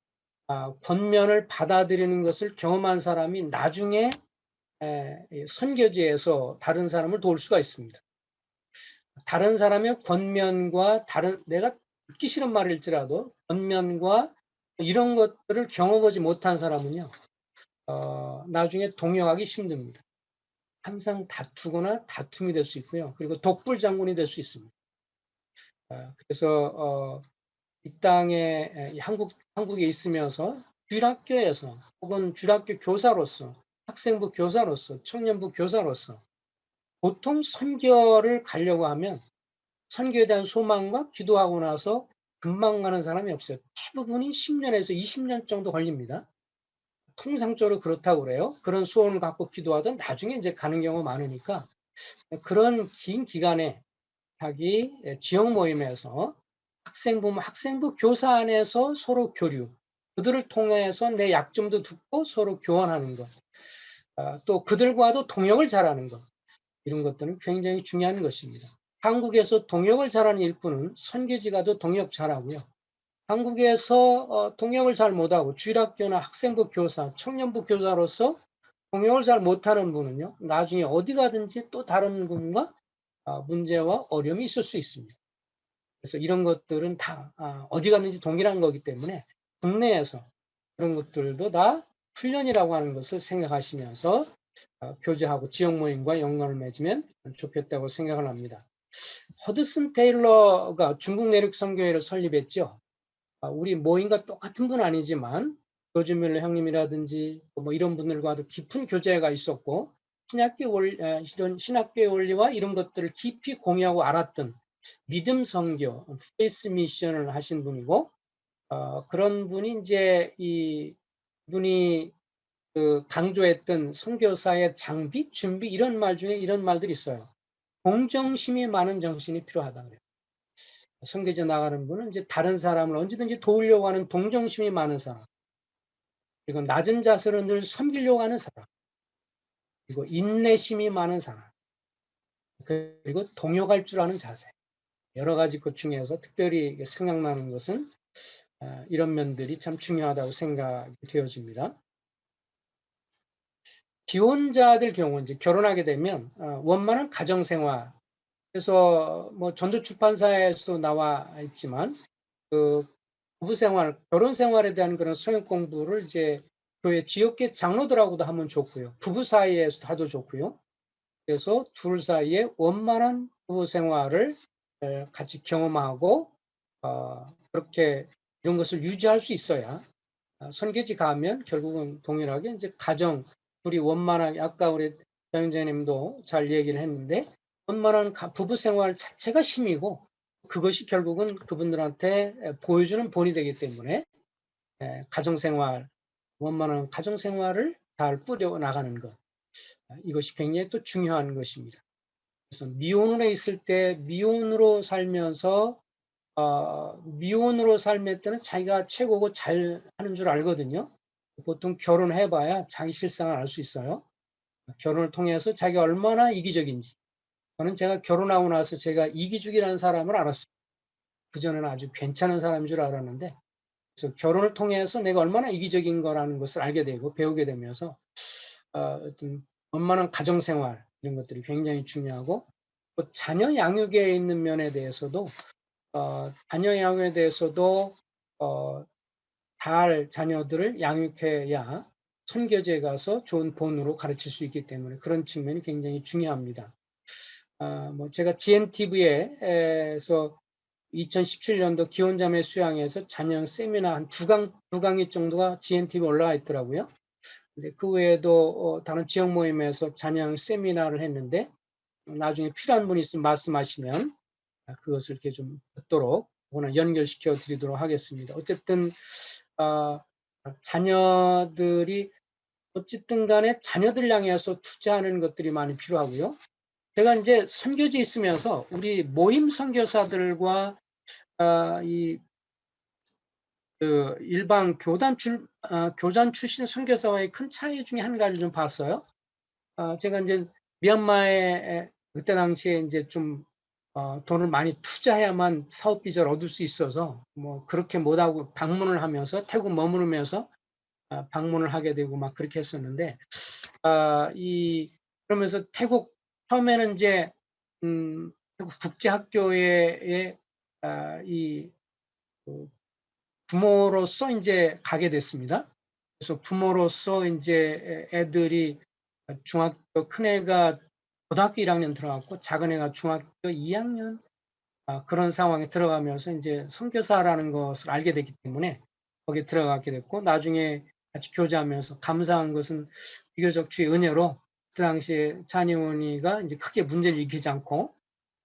권면을 받아들이는 것을 경험한 사람이 나중에 선교지에서 다른 사람을 도울 수가 있습니다. 다른 사람의 권면과 내가 듣기 싫은 말일지라도 권면과 이런 것들을 경험하지 못한 사람은요, 나중에 동역하기 힘듭니다. 항상 다투거나 다툼이 될 수 있고요. 그리고 독불장군이 될 수 있습니다. 그래서 이 땅에 한국에 있으면서 주일학교에서 혹은 주일학교 교사로서, 학생부 교사로서, 청년부 교사로서 보통 선교를 가려고 하면 선교에 대한 소망과 기도하고 나서 금방 가는 사람이 없어요. 대부분이 10년에서 20년 정도 걸립니다. 통상적으로 그렇다고 그래요. 그런 소원을 갖고 기도하던 나중에 이제 가는 경우가 많으니까 그런 긴 기간에 자기 지역 모임에서 학생부 교사 안에서 서로 교류, 그들을 통해서 내 약점도 듣고 서로 교환하는 것, 또 그들과도 동역을 잘하는 것, 이런 것들은 굉장히 중요한 것입니다. 한국에서 동역을 잘하는 일꾼은 선교지 가도 동역 잘하고요. 한국에서 동역을 잘 못하고 주일학교나 학생부 교사, 청년부 교사로서 동역을 잘 못하는 분은요, 나중에 어디 가든지 또 다른 분과 문제와 어려움이 있을 수 있습니다. 그래서 이런 것들은 다 어디 갔는지 동일한 거기 때문에 국내에서 그런 것들도 다 훈련이라고 하는 것을 생각하시면서 교제하고 지역 모임과 연관을 맺으면 좋겠다고 생각을 합니다. 허드슨 테일러가 중국 내륙 선교회를 설립했죠. 우리 모임과 똑같은 분 아니지만 조지 밀러 형님이라든지 뭐 이런 분들과도 깊은 교제가 있었고 이런 신학교의 원리와 이런 것들을 깊이 공유하고 알았던 믿음 선교, 페이스 미션을 하신 분이고, 그런 분이 이제 분이 강조했던 선교사의 장비, 준비 이런 말 중에 이런 말들이 있어요. 동정심이 많은 정신이 필요하다 그래요. 선교제 나가는 분은 이제 다른 사람을 언제든지 도우려고 하는 동정심이 많은 사람, 그리고 낮은 자세로 늘 섬기려고 하는 사람, 그리고 인내심이 많은 사람, 그리고 동역할 줄 아는 자세. 여러 가지 것 중에서 특별히 생각나는 것은 이런 면들이 참 중요하다고 생각이 되어집니다. 기혼자들 경우 이제 결혼하게 되면 원만한 가정생활, 그래서 뭐 전도출판사에서 나와 있지만 그 부부생활, 결혼생활에 대한 그런 성역 공부를 이제 교회 지역계 장로들하고도 하면 좋고요. 부부 사이에서도 하도 좋고요. 그래서 둘 사이에 원만한 부부생활을 같이 경험하고 그렇게 이런 것을 유지할 수 있어야 선교지 가면 결국은 동일하게 이제 가정, 둘이 원만하게, 아까 우리 장윤재님도 잘 얘기를 했는데 원만한 부부 생활 자체가 힘이고 그것이 결국은 그분들한테 보여주는 본이 되기 때문에 가정생활, 원만한 가정생활을 잘 꾸려 나가는 것, 이것이 굉장히 또 중요한 것입니다. 그래서 미혼으로 있을 때 미혼으로 살면서 미혼으로 삶의 때는 자기가 최고고 잘 하는 줄 알거든요. 보통 결혼해봐야 자기 실상을 알 수 있어요. 결혼을 통해서 자기가 얼마나 이기적인지. 저는 제가 결혼하고 나서 제가 이기적이라는 사람을 알았어요. 그전에는 아주 괜찮은 사람인 줄 알았는데, 그래서 결혼을 통해서 내가 얼마나 이기적인 거라는 것을 알게 되고 배우게 되면서 어떤 원만한 가정생활 이런 것들이 굉장히 중요하고 또 자녀 양육에 있는 면에 대해서도 자녀 양육에 대해서도 잘 자녀들을 양육해야 선교지에 가서 좋은 본으로 가르칠 수 있기 때문에 그런 측면이 굉장히 중요합니다. 뭐 제가 GNTV에서 2017년도 기혼자매 수양에서 자녀 세미나 한 두 강의 정도가 GNTV에 올라와 있더라고요. 근데 그 외에도 다른 지역 모임에서 자녀 세미나를 했는데 나중에 필요한 분이 있으면 말씀하시면 그것을 이렇게 좀 듣도록 오늘 연결시켜 드리도록 하겠습니다. 어쨌든 자녀들이 어쨌든 간에 자녀들 향해서 투자하는 것들이 많이 필요하고요. 제가 이제 선교지에 있으면서 우리 모임 선교사들과 이 일반 교단 출신 선교사와의 큰 차이 중에 한 가지 좀 봤어요. 제가 이제 미얀마에 그때 당시에 이제 좀 돈을 많이 투자해야만 사업 비자를 얻을 수 있어서 뭐 그렇게 못하고 방문을 하면서 태국 머무르면서 방문을 하게 되고 막 그렇게 했었는데 그러면서 태국 처음에는 이제 태국 국제학교에 이 그 부모로서 인제 가게 됐습니다. 그래서 부모로서 인제 애들이 중학교 큰애가 고등학교 1 학년 들어갔고 작은 애가 중학교 2 학년 그런 상황에 들어가면서 인제 선교사라는 것을 알게 됐기 때문에 거기에 들어가게 됐고, 나중에 같이 교제하면서 감사한 것은 비교적 주의 은혜로 그 당시에 자녀원이가 인제 크게 문제를 일으키지 않고,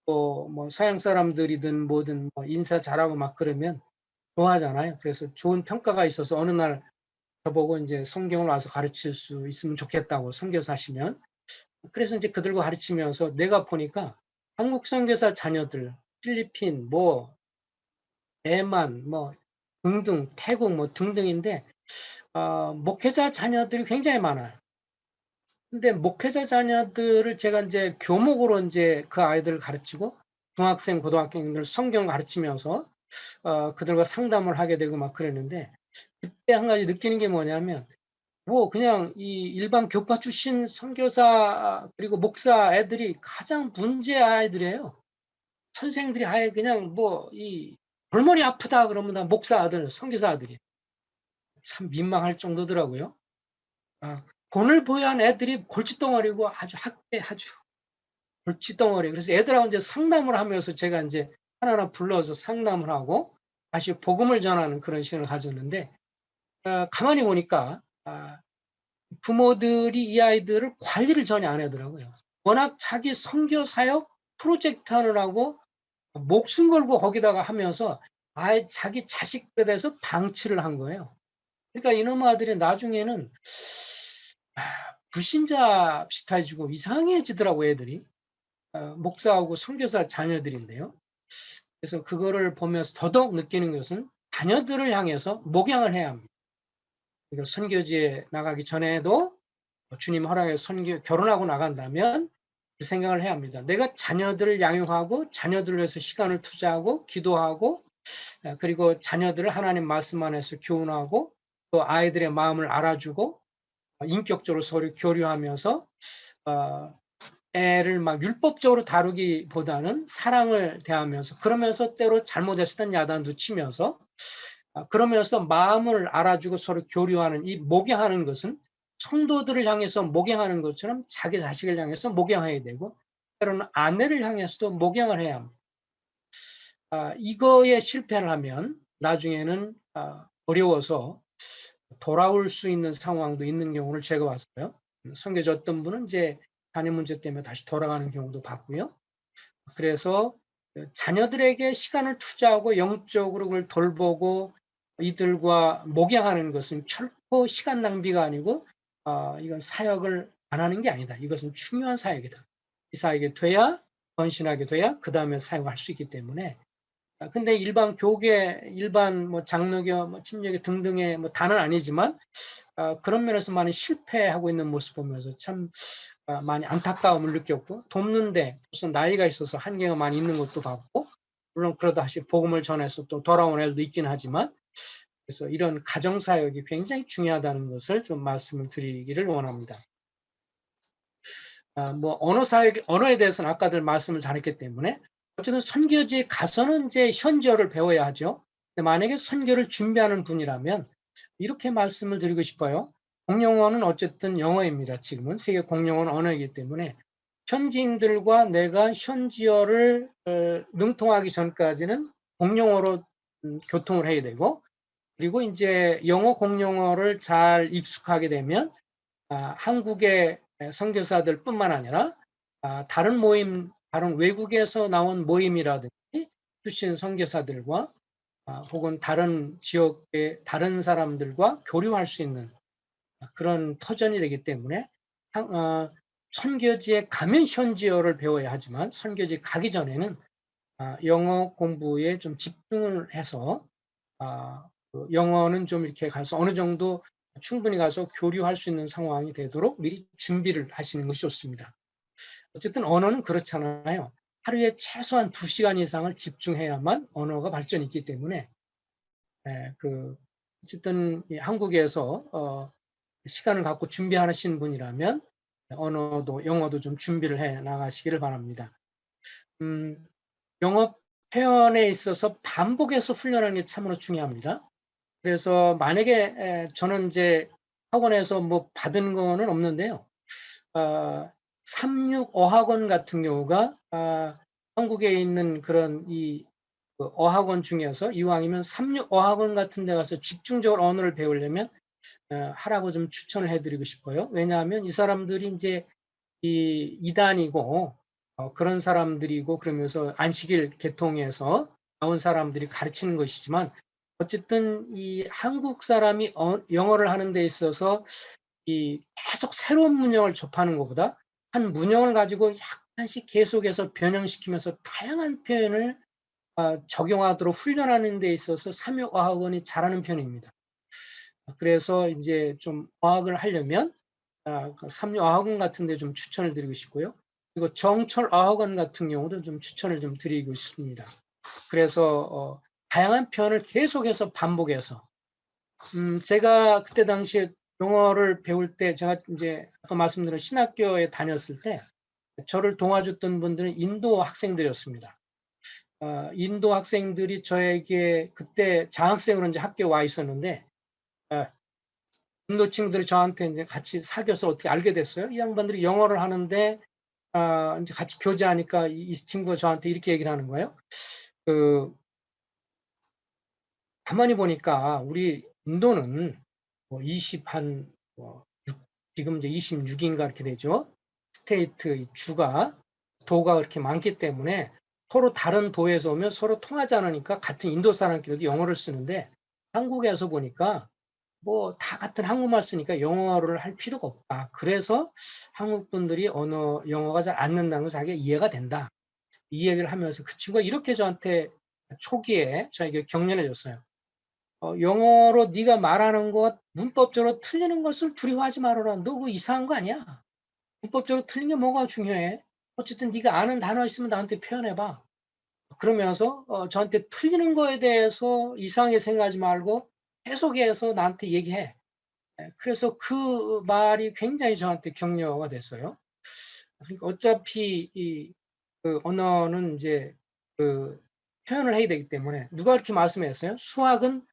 또 뭐 서양 사람들이든 뭐든 뭐 인사 잘하고 막 그러면 좋아하잖아요. 그래서 좋은 평가가 있어서 어느 날 저보고 인제 "성경을 와서 가르칠 수 있으면 좋겠다."고, 선교사시면. 그래서 인제 그들과 가르치면서 내가 보니까 한국 선교사 자녀들, 필리핀, 뭐 대만, 뭐 등등, 태국 뭐 등등인데 목회자 자녀들이 굉장히 많아요. 근데 목회자 자녀들을 제가 인제 교목으로 인제 그 아이들을 가르치고 중학생, 고등학생들 성경 가르치면서 그들과 상담을 하게 되고 막 그랬는데, 그때 한 가지 느끼는 게 뭐냐면, 뭐 그냥 이 일반 교파 출신 선교사 그리고 목사 애들이 가장 문제 아이들이에요. 선생들이 아예 그냥 뭐 이 "골머리 아프다." 그러면 다 목사 아들, 선교사 아들이에요. 참 민망할 정도더라고요. 돈을 부여한 애들이 골칫덩어리고 아주 학대 아주 골칫덩어리. 그래서 애들하고 인제 상담을 하면서 제가 인제 하나하나 불러서 상담을 하고 다시 복음을 전하는 그런 시간을 가졌는데, 가만히 보니까 부모들이 이 아이들을 관리를 전혀 안 하더라고요. 워낙 자기 선교 사역 프로젝트 하느라고 목숨 걸고 거기다가 하면서 아예 자기 자식들에 대해서 방치를 한 거예요. 그러니까 이놈의 아들이 나중에는 아 불신자 비슷해지고 이상해지더라고요, 애들이. 목사하고 선교사 자녀들인데요. 그래서 그거를 보면서 더더욱 느끼는 것은 자녀들을 향해서 목양을 해야 합니다. 그러니까 선교지에 나가기 전에도 주님 허락에 선교 결혼하고 나간다면 그 생각을 해야 합니다. 내가 자녀들을 양육하고 자녀들을 위해서 시간을 투자하고 기도하고, 그리고 자녀들을 하나님 말씀 안에서 교훈하고 또 아이들의 마음을 알아주고 인격적으로 서로 교류하면서 어 애를 막 율법적으로 다루기보다는 사랑을 대하면서, 그러면서 때로 잘못했을 땐 야단도 치면서 그러면서 마음을 알아주고 서로 교류하는 이 목양하는 것은 성도들을 향해서 목양하는 것처럼 자기 자식을 향해서 목양해야 되고, 때로는 아내를 향해서도 목양을 해야 합니다. 이거에 실패를 하면 나중에는 어려워서 돌아올 수 있는 상황도 있는 경우를 제가 봤어요. 선교사 어떤 분은 이제 자녀 문제 때문에 다시 돌아가는 경우도 봤고요. 그래서 자녀들에게 시간을 투자하고 영적으로 그걸 돌보고 이들과 목양하는 것은 결코 시간 낭비가 아니고 이건 사역을 안 하는 게 아니다. 이것은 중요한 사역이다. 이 사역이 돼야 헌신하게 돼야 그다음에 사역을 할 수 있기 때문에. 근데 일반 교계, 일반 뭐 장로교, 뭐 침례교 등등의 뭐 다는 아니지만 그런 면에서 많이 실패하고 있는 모습 보면서 참 많이 안타까움을 느꼈고, 돕는데 무슨 나이가 있어서 한계가 많이 있는 것도 같고, 물론 그러다 다시 복음을 전해서 또 돌아온 애들도 있긴 하지만, 그래서 이런 가정 사역이 굉장히 중요하다는 것을 좀 말씀을 드리기를 원합니다. 뭐 언어 사역, 언어에 대해서는 아까들 말씀을 잘했기 때문에 어쨌든 선교지에 가서는 이제 현지어를 배워야 하죠. 근데 만약에 선교를 준비하는 분이라면 이렇게 말씀을 드리고 싶어요. 공용어는 어쨌든 영어입니다. 지금은 세계 공용어는 언어이기 때문에 현지인들과 내가 현지어를 능통하기 전까지는 공용어로 교통을 해야 되고, 그리고 인제 영어 공용어를 잘 익숙하게 되면 한국의 선교사들뿐만 아니라 다른 모임, 다른 외국에서 나온 모임이라든지 출신 선교사들과 혹은 다른 지역의 다른 사람들과 교류할 수 있는 그런 터전이 되기 때문에 선교지에 가면 현지어를 배워야 하지만 선교지 가기 전에는 영어 공부에 좀 집중을 해서 그 영어는 좀 이렇게 가서 어느 정도 충분히 가서 교류할 수 있는 상황이 되도록 미리 준비를 하시는 것이 좋습니다. 어쨌든 언어는 그렇잖아요. 하루에 최소한 2시간 이상을 집중해야만 언어가 발전이 있기 때문에 어쨌든 이 한국에서 시간을 갖고 준비하시는 분이라면 언어도 영어도 좀 준비를 해 나가시기를 바랍니다. 음 영어 표현에 있어서 반복해서 훈련하는 게 참으로 중요합니다. 그래서 만약에 저는 이제 학원에서 뭐 받은 거는 없는데요. 아 3-6 어학원 같은 경우가 한국에 있는 그런 그 어학원 중에서 이왕이면 3-6 어학원 같은 데 가서 집중적으로 언어를 배우려면 하라고 좀 추천을 해 드리고 싶어요. 왜냐하면 이 사람들이 인제 이 이단이고 그런 사람들이고, 그러면서 안식일 계통에서 나온 사람들이 가르치는 것이지만, 어쨌든 이 한국 사람이 영어를 하는 데 있어서 이 계속 새로운 문형을 접하는 것보다 한 문형을 가지고 약간씩 계속해서 변형시키면서 다양한 표현을 적용하도록 훈련하는 데 있어서 삼육어학원이 잘하는 편입니다. 그래서 인제 좀 어학을 하려면 그 삼육어학원 같은 데 좀 추천을 드리고 싶고요. 그리고 정철어학원 같은 경우도 좀 추천을 좀 드리고 싶습니다. 그래서 다양한 표현을 계속해서 반복해서 제가 그때 당시에 영어를 배울 때, 제가 인제 아까 말씀드린 신학교에 다녔을 때 저를 도와줬던 분들은 인도 학생들이었습니다. 인도 학생들이 저에게 그때 장학생으로 인제 학교에 와 있었는데, 예 인도 친구들이 저한테 인제 같이 사귀어서 어떻게 알게 됐어요. 이 양반들이 영어를 하는데 인제 같이 교제하니까 이 친구가 저한테 이렇게 얘기를 하는 거예요. 그 가만히 보니까 우리 인도는 뭐 20 한 뭐 6, 지금 이제 26 인가 이렇게 되죠. 스테이트 이 주가 도가 그렇게 많기 때문에 서로 다른 도에서 오면 서로 통하지 않으니까 같은 인도 사람끼리도 영어를 쓰는데, 한국에서 보니까 뭐 다 같은 한국말 쓰니까 영어를 할 필요가 없다. 그래서 한국 분들이 영어가 잘 안 는다는 거 자기가 이해가 된다. 이 얘기를 하면서 그 친구가 이렇게 저한테 초기에 저에게 격려를 줬어요. 영어로 네가 말하는 것 문법적으로 틀리는 것을 두려워하지 말아라. 너 그거 이상한 거 아니야. 문법적으로 틀린 게 뭐가 중요해. 어쨌든 네가 아는 단어 있으면 나한테 표현해 봐. 그러면서 저한테 틀리는 거에 대해서 이상하게 생각하지 말고 해석해서 나한테 얘기해. 그래서 그 말이 굉장히 저한테 격려가 됐어요. 그러니까 어차피 그 언어는 인제 그 표현을 해야 되기 때문에, 누가 그렇게 말씀했어요? "수학은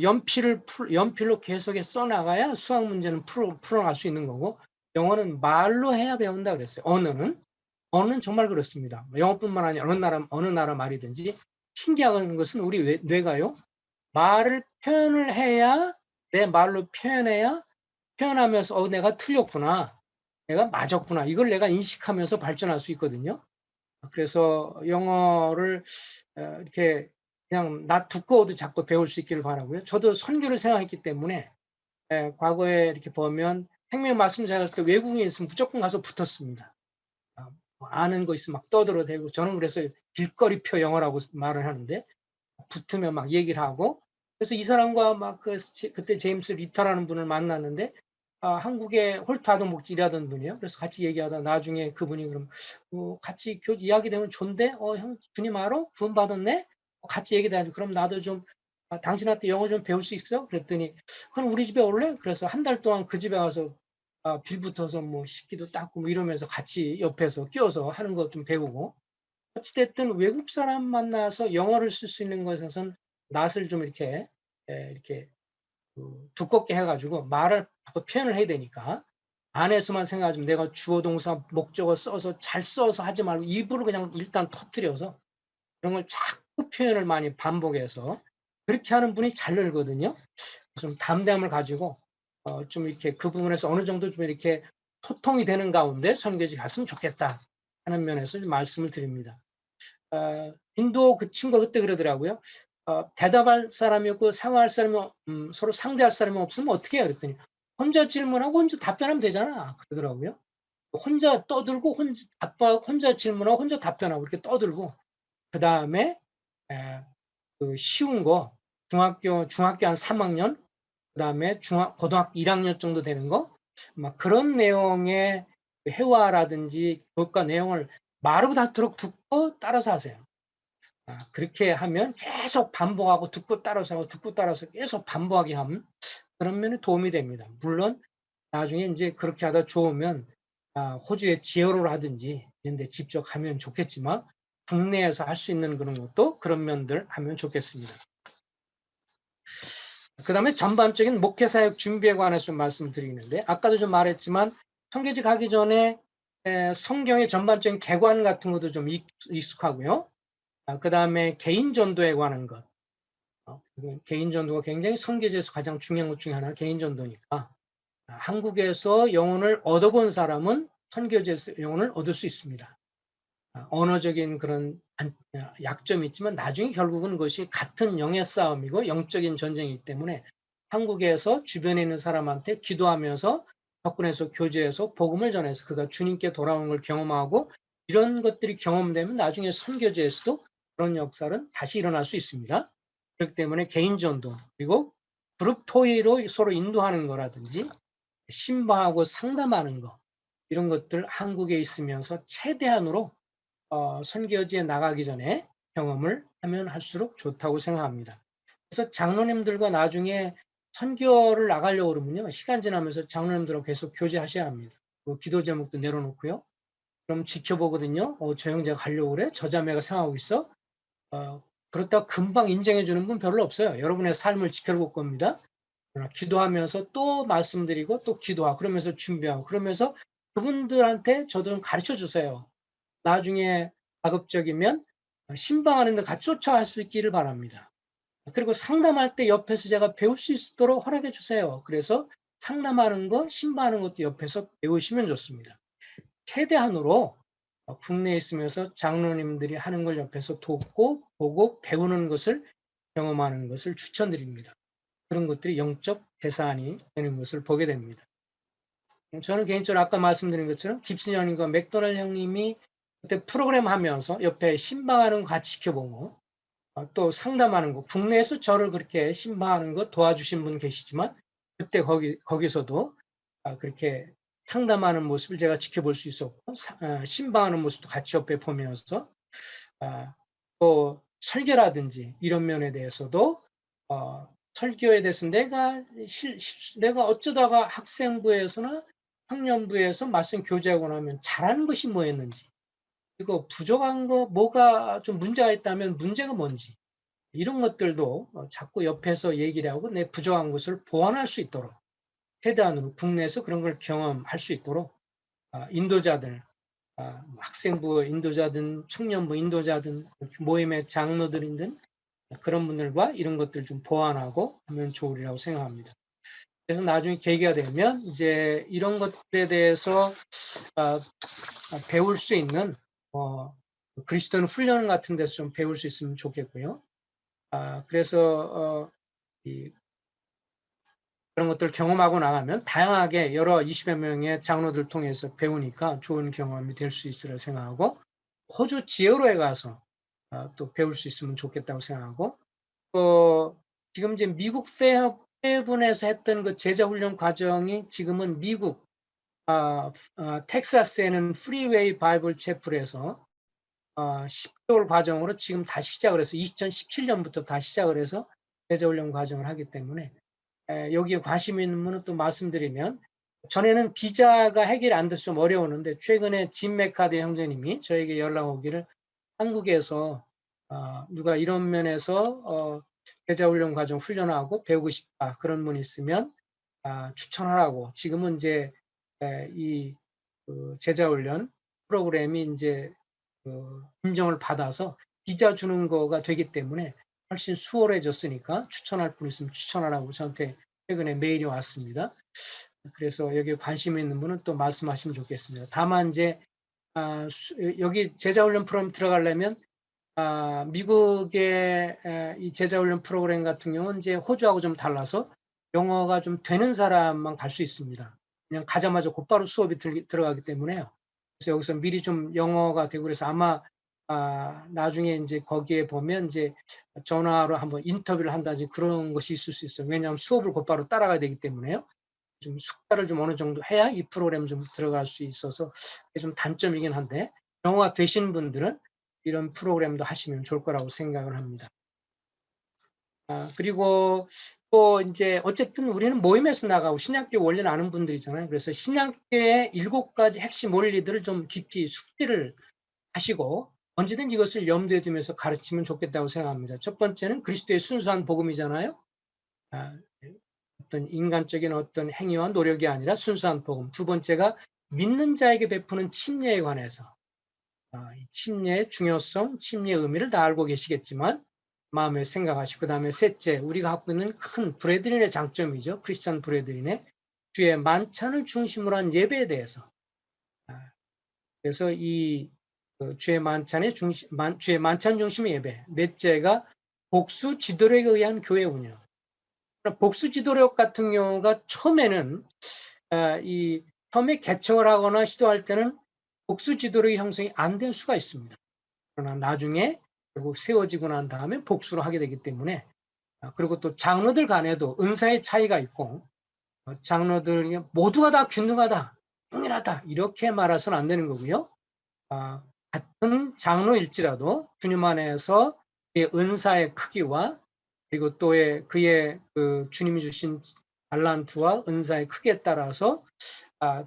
연필로 계속해서 써 나가야 수학 문제는 풀어갈 수 있는 거고, 영어는 말로 해야 배운다." 그랬어요. 언어는 정말 그렇습니다. 뭐 영어뿐만 아니라 어느 나라 말이든지 신기한 것은 우리 뇌가요. 말을 표현을 해야, 내 말로 표현해야 표현하면서 '내가 틀렸구나. 내가 맞았구나.' 이걸 내가 인식하면서 발전할 수 있거든요. 그래서 영어를 이렇게 그냥 두꺼워도 자꾸 배울 수 있기를 바라고요. 저도 선교를 생각했기 때문에 과거에 이렇게 보면 생명 말씀 전할 때 외국인이 있으면 무조건 가서 붙었습니다. 뭐 아는 거 있으면 막 떠들어대고, 저는 그래서 길거리표 영어라고 말을 하는데, 붙으면 막 얘기를 하고, 그래서 이 사람과 막 그때 제임스 리터라는 분을 만났는데, 한국에 홀트 하드목지 일하던 분이에요. 그래서 같이 얘기하다가 나중에 그분이 그럼 같이 이야기 되면 좋은데 형 주님 알아? 구원받았네? 같이 얘기 돼 가지고 그럼 나도 좀 당신한테 영어 좀 배울 수 있어? 그랬더니 그럼 우리 집에 올래? 그래서 한 달 동안 그 집에 가서 빌 붙어서 뭐 식기도 닦고 뭐 이러면서 같이 옆에서 끼어서 하는 것 좀 배우고, 어찌 됐든 외국 사람 만나서 영어를 쓸 수 있는 것에선 낯을 좀 이렇게 두껍게 해 가지고 말을 자꾸 표현을 해야 되니까, 안에서만 생각하지 내가 주어 동사 목적어 잘 써서 하지 말고 입으로 그냥 일단 터뜨려서 그런 걸 자꾸 표현을 많이 반복해서 그렇게 하는 분이 잘 늘거든요. 좀 담대함을 가지고 좀 이렇게 그 부분에서 어느 정도 좀 이렇게 소통이 되는 가운데 선교지 갔으면 좋겠다 하는 면에서 좀 말씀을 드립니다. 인도 그 친구가 그때 그러더라고요. 대답할 사람이 없고 상황할 사람이 서로 상대할 사람이 없으면 어떻게 해요? 그랬더니 "혼자 질문하고 혼자 답변하면 되잖아." 그러더라고요. 혼자 떠들고 혼자 질문하고 혼자 답변하고 이렇게 떠들고, 그다음에 에 그 쉬운 거 중학교 한 3 학년, 그다음에 고등학교 1 학년 정도 되는 거, 막 그런 내용의 회화라든지 교과 내용을 말하고 닳도록 듣고 따라서 하세요. 그렇게 하면 계속 반복하고 듣고 따라서 하고 듣고 따라서 계속 반복하게 하면 그런 면에 도움이 됩니다. 물론 나중에 인제 그렇게 하다 좋으면 호주의 지어로를 하든지 이런 데 직접 가면 좋겠지만, 국내에서 할 수 있는 그런 것도 그런 면들 하면 좋겠습니다. 그다음에 전반적인 목회 사역 준비에 관해서 좀 말씀을 드리는데 아까도 좀 말했지만 청계직 가기 전에 성경의 전반적인 개관 같은 것도 좀 익숙하고요. 그다음에 개인 전도에 관한 것. 개인 전도가 굉장히 선교제에서 가장 중요한 것 중에 하나가 개인 전도니까 한국에서 영혼을 얻어본 사람은 선교제에서 영혼을 얻을 수 있습니다. 언어적인 그런 약점이 있지만 나중에 결국은 그것이 같은 영의 싸움이고 영적인 전쟁이기 때문에 한국에서 주변에 있는 사람한테 기도하면서 접근해서 교제해서 복음을 전해서 그가 주님께 돌아오는 걸 경험하고 이런 것들이 경험되면 나중에 선교제에서도 그런 역사는 다시 일어날 수 있습니다. 그렇기 때문에 개인 전도 그리고 그룹 토의로 서로 인도하는 거라든지 신방하고 상담하는 거 이런 것들 한국에 있으면서 최대한으로 선교지에 나가기 전에 경험을 하면 할수록 좋다고 생각합니다. 그래서 장로님들과 나중에 선교를 나가려고 그러면요. 시간 지나면서 장로님들하고 계속 교제하셔야 합니다. 그 기도 제목도 내려놓고요. 그럼 지켜보거든요. 저 형제가 가려고 그래? 저 자매가 생각하고 있어? 그렇다고 금방 인정해 주는 분 별로 없어요. 여러분의 삶을 지켜볼 겁니다. 그러나 기도하면서 또 말씀드리고 또 기도하고 그러면서 준비하고 그러면서 그분들한테 저도 좀 가르쳐 주세요. 나중에 가급적이면 신방하는 데 같이 쫓아갈 수 있기를 바랍니다. 그리고 상담할 때 옆에서 제가 배울 수 있도록 허락해 주세요. 그래서 상담하는 거, 신방하는 것도 옆에서 배우시면 좋습니다. 최대한으로 국내에 있으면서 장로님들이 하는 걸 옆에서 돕고 보고 배우는 것을 경험하는 것을 추천드립니다. 그런 것들이 영적 대산이 되는 것을 보게 됩니다. 저는 개인적으로 아까 말씀드린 것처럼 깁슨 형님과 맥도날 형님이 그때 프로그램 하면서 옆에 신방하는 거 같이 지켜보고 또 상담하는 거 국내에서 저를 그렇게 신방하는 거 도와주신 분 계시지만 그때 거기서도 그렇게 상담하는 모습을 제가 지켜볼 수 있었고 신방하는 모습도 같이 옆에 보면서 또 설교라든지 이런 면에 대해서도 설교에 대해서 내가 어쩌다가 학생부에서나 청년부에서 말씀 교제하고 나면 잘하는 것이 뭐였는지 그리고 부족한 거 뭐가 좀 문제가 있다면 문제가 뭔지 이런 것들도 자꾸 옆에서 얘기를 하고 내 부족한 것을 보완할 수 있도록 최대한으로 국내에서 그런 걸 경험할 수 있도록 인도자들 학생부 인도자든 청년부 인도자든 모임의 장로들이든 그런 분들과 이런 것들 좀 보완하고 하면 좋으리라고 생각합니다. 그래서 나중에 계기가 되면 이제 이런 것들에 대해서 배울 수 있는 그리스도인 훈련 같은 데서 좀 배울 수 있으면 좋겠고요. 그래서 그런 것들을 경험하고 나가면 다양하게 여러 20여 명의 장로들 통해서 배우니까 좋은 경험이 될 수 있으리라 생각하고 호주 지역로에 가서 또 배울 수 있으면 좋겠다고 생각하고 지금 이제 미국 페어분에서 했던 그 제자훈련 과정이 지금은 미국 텍사스에는 프리웨이 바이블 채플에서 10개월 과정으로 지금 다시 시작을 해서 2017년부터 다시 시작을 해서 제자훈련 과정을 하기 때문에 여기에 관심 있는 분은 또 말씀드리면 전에는 비자가 해결이 안 돼서 좀 어려웠는데 최근에 짐 메카드 형제님이 저에게 연락 오기를 한국에서 누가 이런 면에서 제자훈련 과정 훈련하고 배우고 싶다 그런 분 있으면 추천하라고 지금은 이제 그 제자훈련 프로그램이 이제 인정을 받아서 비자 주는 거가 되기 때문에 훨씬 수월해졌으니까 추천할 분 있으면 추천하라고 저한테 최근에 메일이 왔습니다. 그래서 여기에 관심 있는 분은 또 말씀하시면 좋겠습니다. 다만 이제 여기 제자훈련 프로그램 들어가려면 미국의 이 제자훈련 프로그램 같은 경우는 이제 호주하고 좀 달라서 영어가 좀 되는 사람만 갈 수 있습니다. 그냥 가자마자 곧바로 수업이 들어가기 때문에요. 그래서 여기서 미리 좀 영어가 되고 그래서 아마 나중에 이제 거기에 보면 이제 전화로 한번 인터뷰를 한다든지 그런 것이 있을 수 있어요. 왜냐하면 수업을 곧바로 따라가야 되기 때문에요. 좀 숙달을 좀 어느 정도 해야 이 프로그램 좀 들어갈 수 있어서 그게 좀 단점이긴 한데 영어가 되신 분들은 이런 프로그램도 하시면 좋을 거라고 생각을 합니다. 그리고 또 이제 어쨌든 우리는 모임에서 나가고 신약교 원리는 아는 분들이잖아요. 그래서 신약교의 7가지 핵심 원리들을 좀 깊이 숙지를 하시고 언제든지 이것을 염두에 두면서 가르치면 좋겠다고 생각합니다. 첫 번째는 그리스도의 순수한 복음이잖아요. 아, 어떤 인간적인 어떤 행위와 노력이 아니라 순수한 복음. 두 번째가 믿는 자에게 베푸는 침례에 관해서 이 침례의 중요성, 침례의 의미를 다 알고 계시겠지만 마음에 생각하시고, 그다음에 셋째, 우리가 갖고 있는 큰 브레드린의 장점이죠. 크리스찬 브레드린의 주의 만찬을 중심으로 한 예배에 대해서. 그래서 이 주의 만찬의 주의 만찬 중심의 예배. 넷째가 복수 지도력에 의한 교회 운영. 복수 지도력 같은 경우가 처음에는 이 처음에 개척을 하거나 시도할 때는 복수 지도력의 형성이 안 될 수가 있습니다. 그러나 나중에 결국 세워지고 난 다음에 복수를 하게 되기 때문에, 그리고 또 장로들 간에도 은사의 차이가 있고, 장로들 모두가 다 균등하다, 동일하다 이렇게 말해서는 안 되는 거고요. 같은 장로일지라도 주님 안에서 그의 은사의 크기와 그리고 또 그의 주님이 주신 달란트와 은사의 크기에 따라서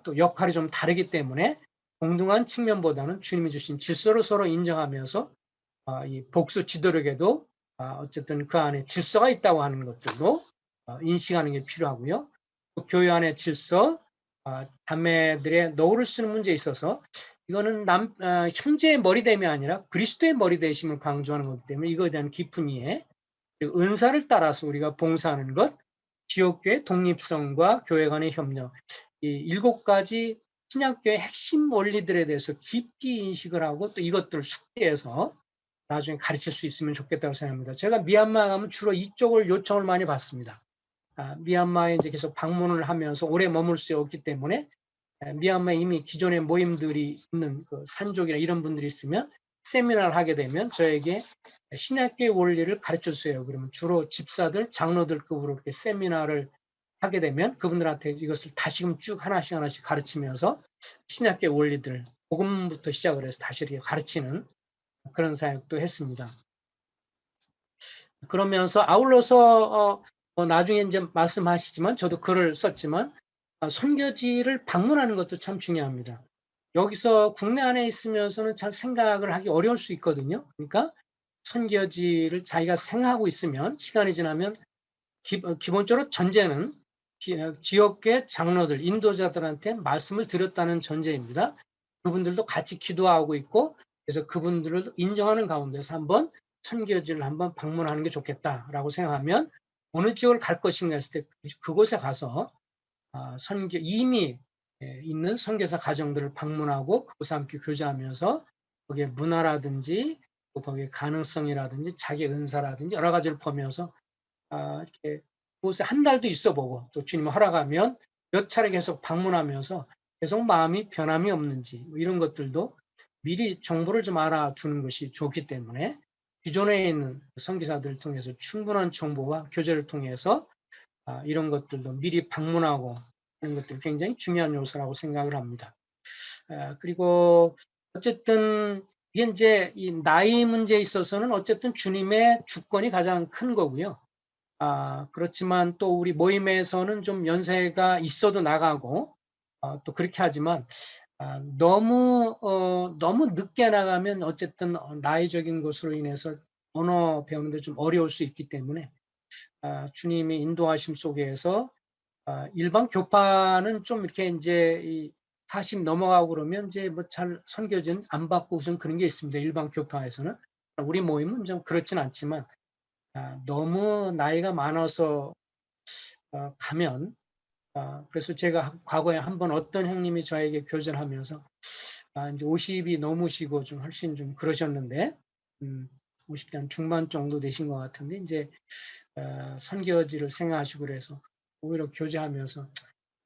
또 역할이 좀 다르기 때문에 동등한 측면보다는 주님이 주신 질서를 서로 인정하면서 이 복수 지도력에도 어쨌든 그 안에 질서가 있다고 하는 것들도 인식하는 게 필요하고요. 또 교회 안의 질서, 자매들의 노를 쓰는 문제에 있어서 이거는 형제의 머리됨이 아니라 그리스도의 머리되심을 강조하는 거기 때문에 이거에 대한 깊은 이해, 은사를 따라서 우리가 봉사하는 것, 지역교회 독립성과 교회 간의 협력, 이 7가지 신약교회 핵심 원리들에 대해서 깊이 인식을 하고 또 이것들을 숙지해서 나중에 가르칠 수 있으면 좋겠다고 생각합니다. 제가 미얀마 가면 주로 이쪽을 요청을 많이 받습니다. 미얀마에 이제 계속 방문을 하면서 오래 머물 수 없기 때문에 미얀마에 이미 기존의 모임들이 있는 산족이나 이런 분들이 있으면 세미나를 하게 되면 저에게 신약교회 원리를 가르쳐 주세요. 그러면 주로 집사들, 장로들급으로 이렇게 세미나를 하게 되면 그분들한테 이것을 다시금 쭉 하나씩 가르치면서 신약교회 원리들, 복음부터 시작을 해서 다시 이렇게 가르치는 그런 사역도 했습니다. 그러면서 아울러서 나중에 이제 말씀하시지만 저도 글을 썼지만 선교지를 방문하는 것도 참 중요합니다. 여기서 국내 안에 있으면서는 잘 생각을 하기 어려울 수 있거든요. 그러니까 선교지를 자기가 생각하고 있으면 시간이 지나면 기본적으로 전제는 지역계 장로들, 인도자들한테 말씀을 드렸다는 전제입니다. 그분들도 같이 기도하고 있고 그래서 그분들을 인정하는 가운데서 한번 선교지를 한번 방문하는 게 좋겠다라고 생각하면 어느 지역을 갈 것인가 했을 때 그곳에 가서 이미 있는 선교사 가정들을 방문하고 그곳에 함께 교제하면서 거기에 문화라든지 또 거기에 가능성이라든지 자기 은사라든지 여러 가지를 보면서 이렇게 그곳에 한 달도 있어보고 또 주님 허락하면 몇 차례 계속 방문하면서 계속 마음이 변함이 없는지 이런 것들도 미리 정보를 좀 알아두는 것이 좋기 때문에 기존에 있는 선교사들을 통해서 충분한 정보와 교제를 통해서 이런 것들도 미리 방문하고 이런 것들이 굉장히 중요한 요소라고 생각을 합니다. 그리고 어쨌든 이게 이제 이 나이 문제에 있어서는 어쨌든 주님의 주권이 가장 큰 거고요. 그렇지만 또 우리 모임에서는 좀 연세가 있어도 나가고 또 그렇게 하지만 너무 늦게 나가면 어쨌든 나이적인 것으로 인해서 언어 배우는데 좀 어려울 수 있기 때문에 주님의 인도하심 속에서 일반 교파는 좀 이렇게 이제 40 넘어가고 그러면 이제 뭐 잘 선교진 안 받고 우선 그런 게 있습니다. 일반 교파에서는. 우리 모임은 좀 그렇진 않지만 너무 나이가 많아서 가면 그래서 제가 과거에 한번 어떤 형님이 저에게 교제를 하면서 이제 50이 넘으시고 좀 훨씬 좀 그러셨는데 50대 한 중반 정도 되신 것 같은데 이제 선교지를 생각하시고 그래서 오히려 교제하면서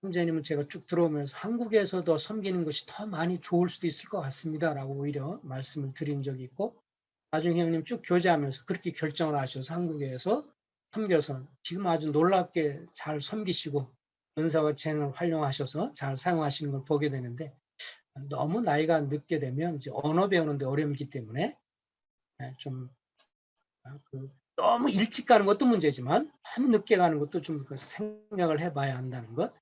형제님은 제가 쭉 들어오면서 한국에서 더 섬기는 것이 더 많이 좋을 수도 있을 것 같습니다라고 오히려 말씀을 드린 적이 있고 나중에 형님 쭉 교제하면서 그렇게 결정을 하셔서 한국에서 섬겨서 지금 아주 놀랍게 잘 섬기시고 은사와 재능을 활용하셔서 잘 사용하시는 걸 보게 되는데 너무 나이가 늦게 되면 이제 언어 배우는데 어려움이 있기 때문에 좀 너무 일찍 가는 것도 문제지만 너무 늦게 가는 것도 좀 생각을 해봐야 한다는 것.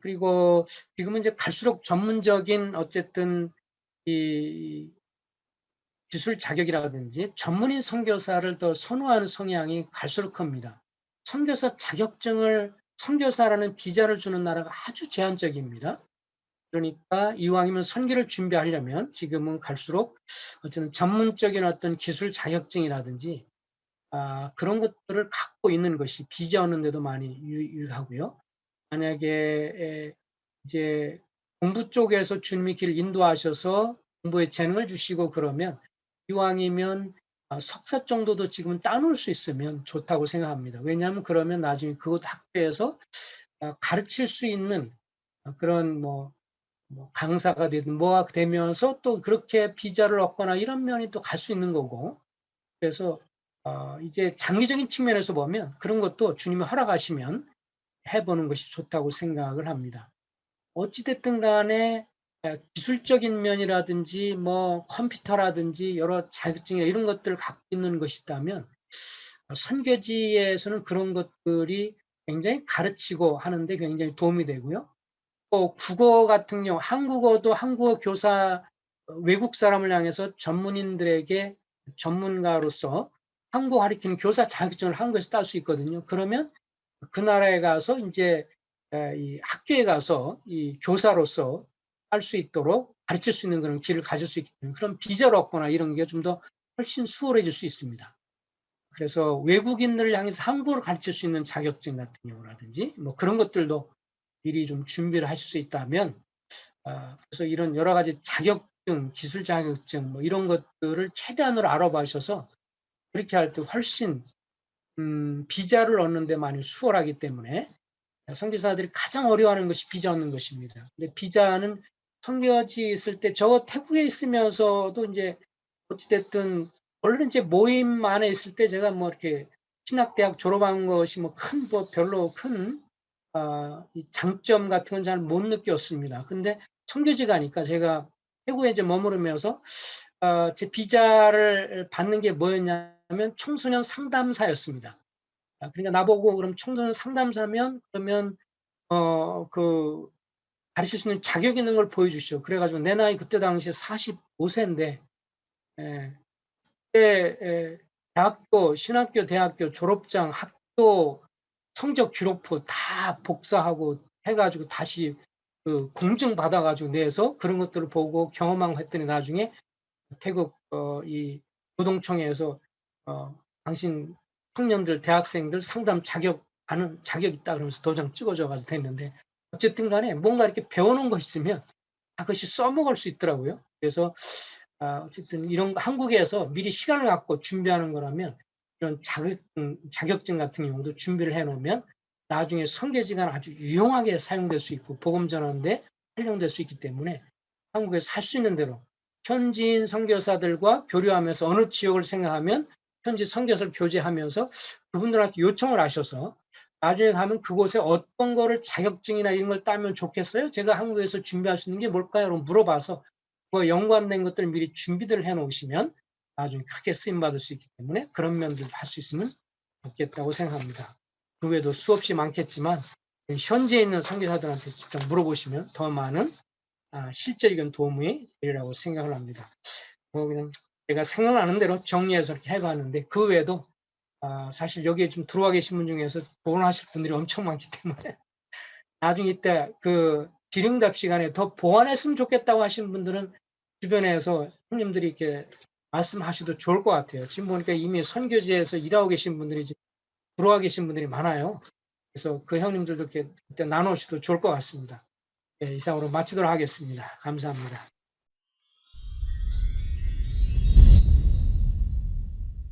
그리고 지금은 이제 갈수록 전문적인 어쨌든 이 기술 자격이라든지 전문인 선교사를 더 선호하는 성향이 갈수록 큽니다. 선교사 자격증을 선교사라는 비자를 주는 나라가 아주 제한적입니다. 그러니까 이왕이면 선교를 준비하려면 지금은 갈수록 어쨌든 전문적인 어떤 기술 자격증이라든지 그런 것들을 갖고 있는 것이 비자 얻는 데도 많이 유리하고요. 만약에 이제 공부 쪽에서 주님이 길을 인도하셔서 공부에 재능을 주시고 그러면 이왕이면 석사 정도도 지금은 따놓을 수 있으면 좋다고 생각합니다. 왜냐하면 그러면 나중에 그것 학교에서 가르칠 수 있는 그런 강사가 되든 뭐가 되면서 또 그렇게 비자를 얻거나 이런 면이 또 갈 수 있는 거고. 그래서 이제 장기적인 측면에서 보면 그런 것도 주님이 허락하시면 해보는 것이 좋다고 생각을 합니다. 어찌 됐든 간에 기술적인 면이라든지 컴퓨터라든지 여러 자격증이나 이런 것들을 갖고 있는 것이 있다면 선교지에서는 그런 것들이 굉장히 가르치고 하는데 굉장히 도움이 되고요. 또 국어 같은 경우 한국어도 한국어 교사 외국 사람을 향해서 전문인들에게 전문가로서 한국어 가르치는 교사 자격증을 한국에서 딸 수 있거든요. 그러면 그 나라에 가서 인제 이 학교에 가서 이 교사로서 할 수 있도록 가르칠 수 있는 그런 기회를 가질 수 있기 때문에 그런 비자를 얻거나 이런 게 좀 더 훨씬 수월해질 수 있습니다. 그래서 외국인들을 향해서 한국어를 가르칠 수 있는 자격증 같은 경우라든지 그런 것들도 미리 좀 준비를 하실 수 있다면 그래서 이런 여러 가지 자격증, 기술 자격증 이런 것들을 최대한으로 알아봐셔서 그렇게 할 때 훨씬 비자를 얻는 데 많이 수월하기 때문에 선교사들이 가장 어려워하는 것이 비자 얻는 것입니다. 근데 비자는 선교지 있을 때 태국에 있으면서도 인제 어찌 됐든 원래 이제 모임 안에 있을 때 제가 이렇게 신학대학 졸업한 것이 별로 큰 이 장점 같은 건 잘 못 느꼈습니다. 근데 선교지 가니까 제가 태국에 이제 머무르면서 제 비자를 받는 게 뭐였냐면 청소년 상담사였습니다. 그러니까 나보고 "그럼 청소년 상담사면 그러면 그 가르칠 수 있는 자격 있는 걸 보여주시오." 그래 가지고 내 나이 그때 당시에 45 세인데 예 그때 신학교, 대학교 졸업장, 학교 성적 기록부 다 복사하고 해 가지고 다시 그 공증 받아 가지고 내서 그런 것들을 보고 경험하고 했더니 나중에 태국 이 노동청에서 "당신 청년들, 대학생들 상담 자격 있다." 그러면서 도장 찍어 줘 가지고 됐는데 어쨌든 간에 뭔가 이렇게 배워 놓은 거 있으면 그것이 써먹을 수 있더라고요. 그래서 어쨌든 이런 거 한국에서 미리 시간을 갖고 준비하는 거라면 이런 자격증 같은 경우도 준비를 해 놓으면 나중에 선교지간 아주 유용하게 사용될 수 있고 복음 전하는 데 활용될 수 있기 때문에 한국에서 할 수 있는 대로 현지인 선교사들과 교류하면서 어느 지역을 생각하면 현지 선교사를 교제하면서 그분들한테 요청을 하셔서 나중에 가면 그곳에 어떤 거를 자격증이나 이런 걸 따면 좋겠어요? 제가 한국에서 준비할 수 있는 게 뭘까요? 라고 물어봐서 연관된 것들을 미리 준비를 해 놓으시면 나중에 크게 쓰임 받을 수 있기 때문에 그런 면들도 할 수 있으면 좋겠다고 생각합니다. 그 외에도 수없이 많겠지만 현지에 있는 선교사들한테 직접 물어보시면 더 많은 실질적인 도움이 되리라고 생각을 합니다. 그냥 제가 생각나는 대로 정리해서 이렇게 해 봤는데 그 외에도 사실 여기에 좀 들어와 계신 분 중에서 조언하실 분들이 엄청 많기 때문에 나중에 이때 그 질의응답 시간에 더 보완했으면 좋겠다고 하시는 분들은 주변에서 형님들이 이렇게 말씀하셔도 좋을 것 같아요. 지금 보니까 이미 선교지에서 일하고 계신 분들이 지금 들어와 계신 분들이 많아요. 그래서 그 형님들도 이렇게 그때 나누셔도 좋을 것 같습니다. 예, 이상으로 마치도록 하겠습니다. 감사합니다.